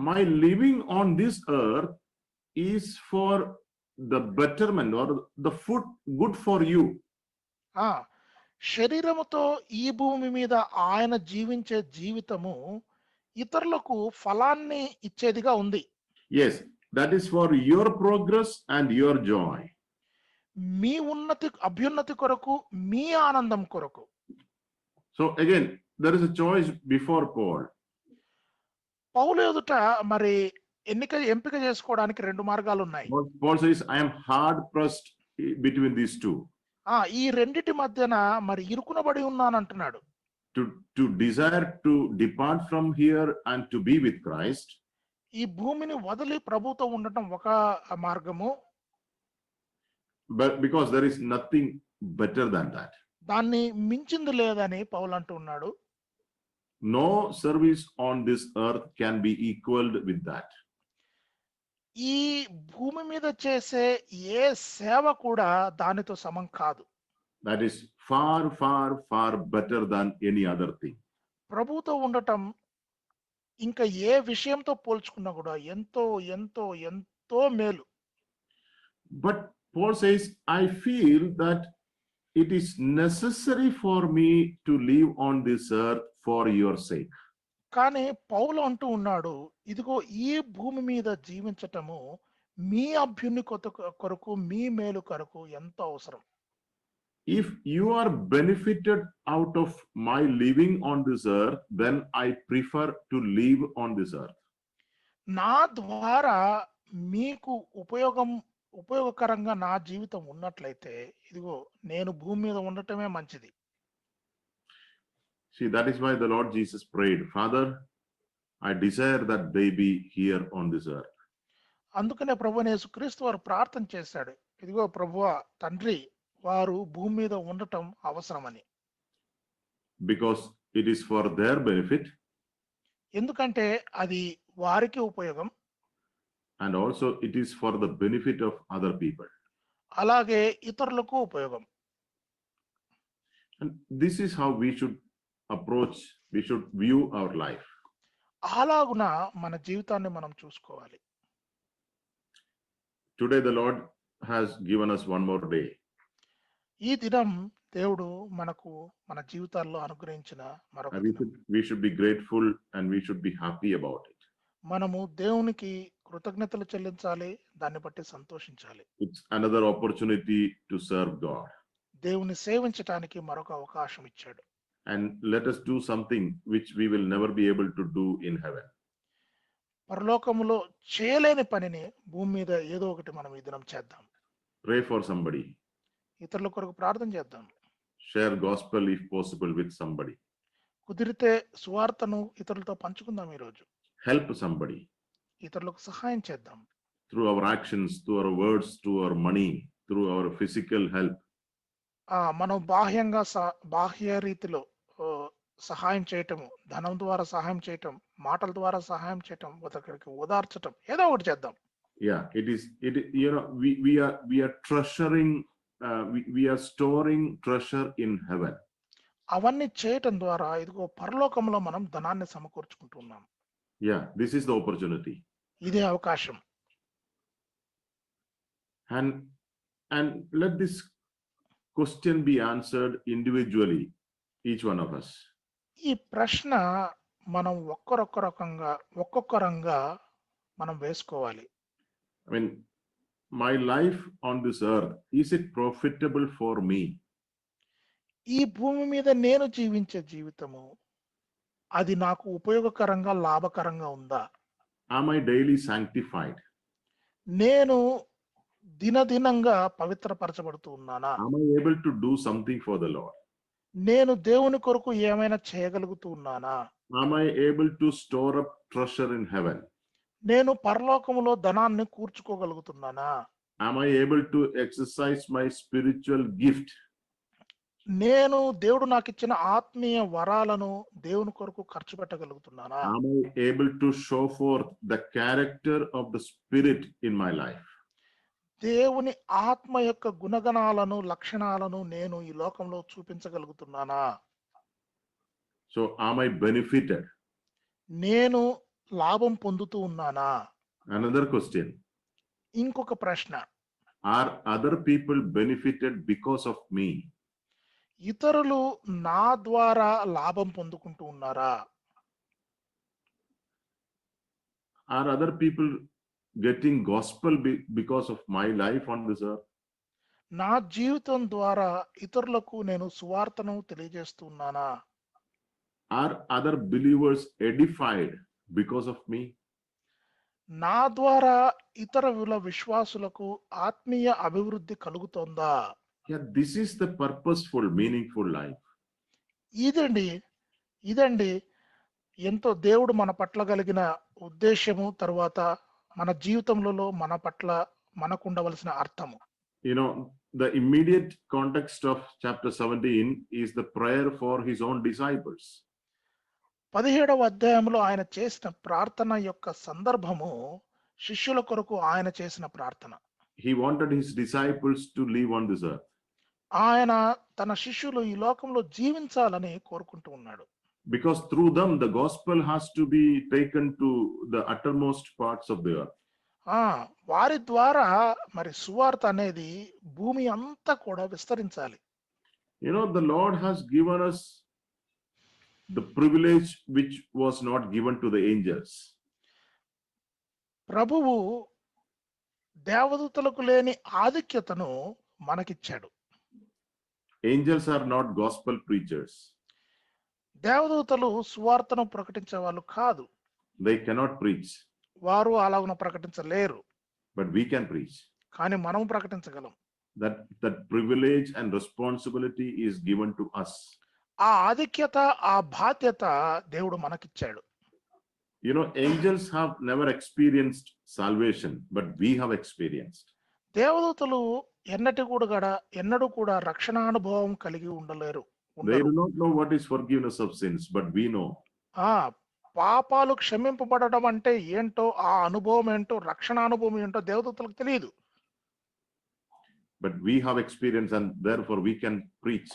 My living on this earth is for the betterment or the food good for you. ఆ శరీరముతో ఈ భూమి మీద ఆయన జీవించే జీవితము ఇతరులకు ఫలాన్ని ఇచ్చేదిగా ఉంది. Yes, that is for your progress and your joy. మీ అభ్యున్నతి కొరకు, మీ ఆనందం కొరకు. So again, there is a choice before Paul. పౌలు ఎదుట మరి ఎంపిక చేసుకోవడానికి రెండు మార్గాలు ఉన్నాయి. Paul says, I am hard pressed between these two. ఈ రెండిటి మధ్యన మరి ఇరుకునబడి ఉన్నాను అంటున్నాడు. To desire to depart from here and to be with Christ. ఈ భూమిని వదిలి ప్రభుతో ఉండటం ఒక మార్గము. But because there is nothing better than that. దాన్ని మించింది లేదని పౌలు అంటున్నాడు. No service on this earth can be equaled with that. ఈ భూమి మీద చేసే ఏ సేవ కూడా దానితో సమం కాదు. That is far, far, far better than any other thing. ప్రభుతో ఉండటం ఇంకా ఏ విషయంతో పోల్చుకున్నా కూడా ఎంతో ఎంతో ఎంతో మేలు. But Paul says, I feel that it is necessary for me to live on this earth for your sake. కానీ పౌలు అంటూ ఉన్నాడు, ఇదిగో ఈ భూమి మీద జీవించటము మీ అభ్యున్నతి కొరకు, మీ మేలు కొరకు ఎంతో అవసరం. If you are benefited out of my living on this earth, then I prefer to live on this earth. నా ద్వారా మీకు ఉపయోగకరంగా నా జీవితం ఉన్నట్లయితే ఇదిగో నేను భూమి మీద ఉండటమే మంచిది. See, that is why the Lord Jesus prayed, Father, I desire that they be here on this earth. అందుకనే ప్రభువైన యేసుక్రీస్తు వారు ప్రార్థన చేశాడు, ఇదిగో ప్రభువా తండ్రి వారు భూమి మీద ఉండటం అవసరమని. Because it is for their benefit. ఎందుకంటే అది వారికి ఉపయోగం. And also it is for the benefit of other people. అలాగే ఇతరులకు ఉపయోగం. And this is how we should approach, we should view our life. అలాగున మన జీవితాన్ని మనం చూసుకోవాలి. Today the Lord has given us one more day. ఈ దినం దేవుడు మనకు మన జీవితాల్లో అనుగ్రహించిన మరొక దినం. We should be grateful and we should be happy about it. మనము దేవునికి కృతజ్ఞతలు చెల్లించాలి, దాన్ని బట్టి సంతోషించాలి. It's another opportunity to serve God. దేవుని సేవించడానికి మరొక అవకాశం ఇచ్చాడు. And let us do something which we will never be able to do in heaven. పరలోకములో చేయలేని పనిని భూమి మీద ఏదో ఒకటి మనం ఈ దినం చేద్దాం. Pray for somebody. ఇతరుల కొరకు ప్రార్థన చేద్దాం. Share gospel if possible with somebody. కుదిరితే సువార్తను ఇతరులతో పంచుకుందాం. ఈరోజు Help somebody. ఇతరులకు సహాయం చేద్దాం. Through our actions, through our words, through our money, through our physical help. మనం బాహ్య రీతిలో సహాయం చేయటము, ధనం ద్వారా సహాయం చేయటం, మాటల ద్వారా సహాయం చేయటం, ఒకరికి ఓదార్చటం, ఏదో ఒకటి చేద్దాం. Yeah, it you know, we are treasuring, we are storing treasure in heaven. అవన్నీ చేయటం ద్వారా ఇదిగో పరలోకంలో మనం ధనాన్ని సమకూర్చుకుంటున్నాం. Yeah, this is the opportunity. ఇదే అవకాశం. And let this question be answered individually, each one of us. ఈ ప్రశ్న మనం ఒక్కొక్కరంగా మనం వేసుకోవాలి. I mean, my life on this earth, is it profitable for me? ఈ భూమి మీద నేను జీవించే జీవితము అది నాకు ఉపయోగకరంగా, లాభకరంగా ఉందా? Am I daily sanctified? నేను దినదినంగా పవిత్రపరచబడుతూ ఉన్నానా? Am I able to do something for the Lord? నేను దేవుని కొరకు ఏమైనా చేయగలుగుతూ ఉన్నానా? Am I able to store up treasure in heaven? నేను పరలోకములో ధనాన్ని కూర్చుకోగలుగుతున్నానా? Am I able to exercise my spiritual gift? నేను దేవుడు నాకు ఇచ్చిన ఆత్మీయ వరాలను దేవుని కొరకు ఖర్చు పెట్టగలుగుతున్నానా? Am I able to show forth the character of the Spirit in my life? దేవుని ఆత్మ యొక్క గుణగణాలను, లక్షణాలను నేను ఈ లోకంలో చూపించగలుగుతున్నానా? So am I benefited? నేను లాభం పొందుతూ ఉన్నానా? Another question. ఇంకొక ప్రశ్న. Are other people benefited because of me? ఇతరులు నా ద్వారా లాభం పొందుకుంటూ ఉన్నారా? Are other people getting gospel because of my life on this earth? నా జీవితం ద్వారా ఇతరులకు నేను సువార్తను తెలియజేస్తున్నానా? Are other believers edified because of me? నా ద్వారా ఇతర విశ్వాసులకు ఆత్మీయ అభివృద్ధి కలుగుతోందా? Yeah, this is the purposeful, meaningful life. ఇదండి ఎంతో దేవుడు మన పట్ల కలిగిన ఉద్దేశము, తర్వాత మన జీవితంలో మన పట్ల మనకు ఉండవలసిన అర్థము. You know, the immediate context of chapter 17 is the prayer for his own disciples. 17వ అధ్యాయంలో ఆయన చేసిన ప్రార్థన యొక్క సందర్భము శిష్యుల కొరకు ఆయన చేసిన ప్రార్థన. He wanted his disciples to live on this earth. ఆయన తన శిష్యులు ఈ లోకంలో జీవించాలని కోరుకుంటూ ఉన్నాడు. Because through them the gospel has to be taken to the uttermost parts of the earth. వారి ద్వారా మరి సువార్త అనేది భూమి అంతా కూడా విస్తరించాలి. You know, the Lord has given us the privilege which was not given to the angels. ప్రభువు దేవదూతలకు లేని ఆధిక్యతను మనకిచ్చాడు. Angels are not gospel preachers. దేవదూతలు సువార్తను ప్రకటించే వాళ్ళు కాదు. They cannot preach. వారు అలాగున ప్రకటించలేరు. But we can preach. కానీ మనం ప్రకటించగలం. That privilege and responsibility is given to us. ఆ ఆధిక్యత, ఆ బాధ్యత దేవుడు మనకిచ్చాడు. You know, angels have never experienced salvation, but we have experienced. దేవదూతలు ఎన్నడూ కూడా రక్షణ అనుభవం కలిగి ఉండలేరు. They do not know what is forgiveness of sins, but we know. పాపాలు క్షమింపబడడం అంటే ఏంటో, ఆ అనుభవం ఏంటో, రక్షణ అనుభవం ఏంటో దేవదూతలకు తెలియదు. But we have experience and therefore we can preach.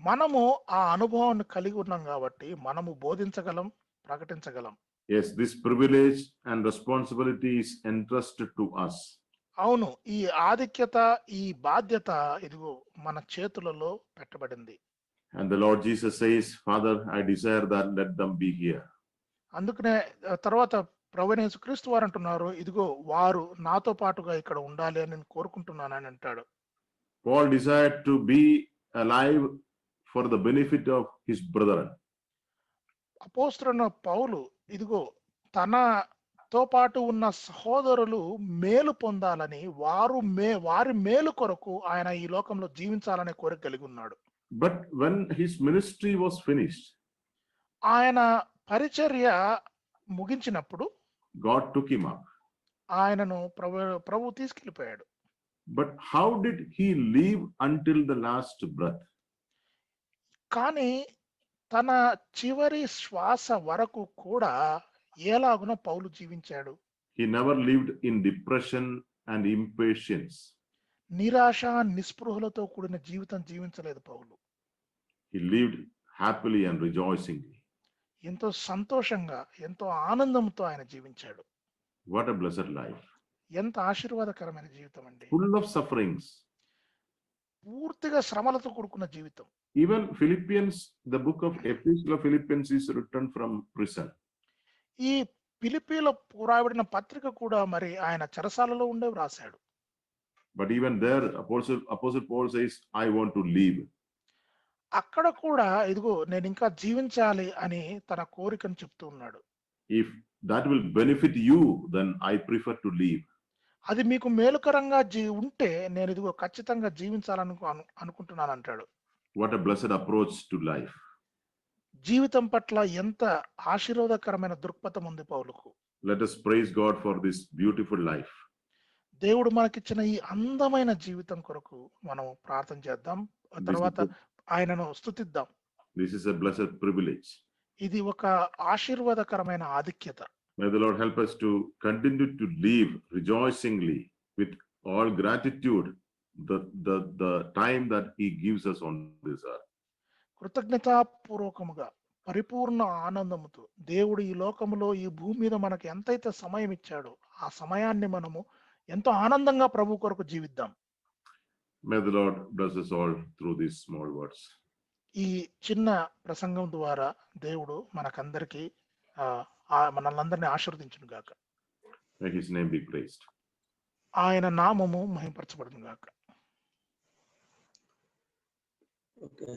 మనము ఆ అనుభవాన్ని కలిగి ఉన్నాం కాబట్టి మనము బోధించగలం, ప్రకటించగలం. Yes, this privilege and responsibility is entrusted to us. అవును, ఈ ఆధిక్యత, ఈ బాధ్యత ఇదిగో మన చేతులలో పెట్టబడింది. And the Lord Jesus says, Father, I desire that let them be here. అందుకనే తర్వాత ప్రభువైన యేసుక్రీస్తు వారు అంటున్నారు, ఇదిగో వారు నాతో పాటుగా ఇక్కడ ఉండాలి అని నేను కోరుకుంటున్నానని అంటాడు. Paul desired to be alive for the benefit of his brethren. అపోస్తలుడైన పౌలు ఇదిగో తనతో పాటు ఉన్న సహోదరులు మేలు పొందాలని, వారి మేలు కొరకు ఆయన ఈ లోకంలో జీవించాలనే కోరిక కలిగి ఉన్నాడు. But when his ministry was finished, ఆయన పరిచర్య ముగించినప్పుడు God took him up. ఆయనను ప్రభు తీసుకెళ్ళిపోయాడు. But how did he live until the last breath? కానీ తన చివరి శ్వాస వరకు కూడా ఎలాగున పౌలు జీవించాడు? He never lived in depression and impatience. నిరాశ, నిస్పృహలతో కూడిన జీవితం జీవించలేదు పౌలు. He lived happily and rejoicingly. ఎంతో సంతోషంగా, ఎంతో ఆనందంతో ఆయన జీవించాడు. What a blessed life. ఎంత ఆశీర్వాదకరమైన జీవితం అండి. Full of sufferings. పూర్తిగా శ్రమలతో కూడుకున్న జీవితం. Even Philippians, the book of Epistle of Philippians is written from prison. ఈ ఫిలిప్పీలో రాయబడిన పత్రిక కూడా మరి ఆయన చెరసాలలో ఉండే రాశాడు. But even there, Apostle Paul says, I want to leave. అక్కడ కూడా ఇదిగో నేను ఇంకా జీవించాలి అని తన కోరికను చెప్తూ ఉన్నాడు. If that will benefit you, then I prefer to leave. అది మీకు మేలుకరంగా ఉంటే నేను ఇదిగో ఖచ్చితంగా జీవించాలని అనుకుంటున్నాను అంటాడు. What a blessed approach to life. జీవితం పట్ల ఎంత ఆశీర్వాదకరమైన దృక్పథం ఉంది పౌలుకు. Let us praise God for this beautiful life. దేవుడు మనకిచ్చిన ఈ అందమైన జీవితం కొరకు మనం ప్రార్థన చేద్దాం. తర్వాత ఆయనను స్తుతిద్దాం. This is a blessed privilege. ఇది ఒక ఆశీర్వాదకరమైన ఆధిక్యత. May the Lord help us to continue to live rejoicingly with all gratitude the time that he gives us on this earth. కృతజ్ఞతాపూర్వకముగా పరిపూర్ణ ఆనందముతో దేవుడు ఈ లోకములో, ఈ భూమి మీద మనకు ఎంతైతే సమయం ఇచ్చాడో ఆ సమయాన్ని మనము ఎంతో ఆనందంగా ప్రభు కొరకు జీవిద్దాం. May the Lord bless us all through these small words. ఈ చిన్న ప్రసంగం ద్వారా దేవుడు మనకందరికీ మనల్ని ఆశీర్వదించును గాక. May his name be praised. ఆయన నామము మహింపరచబడును గాక. Okay.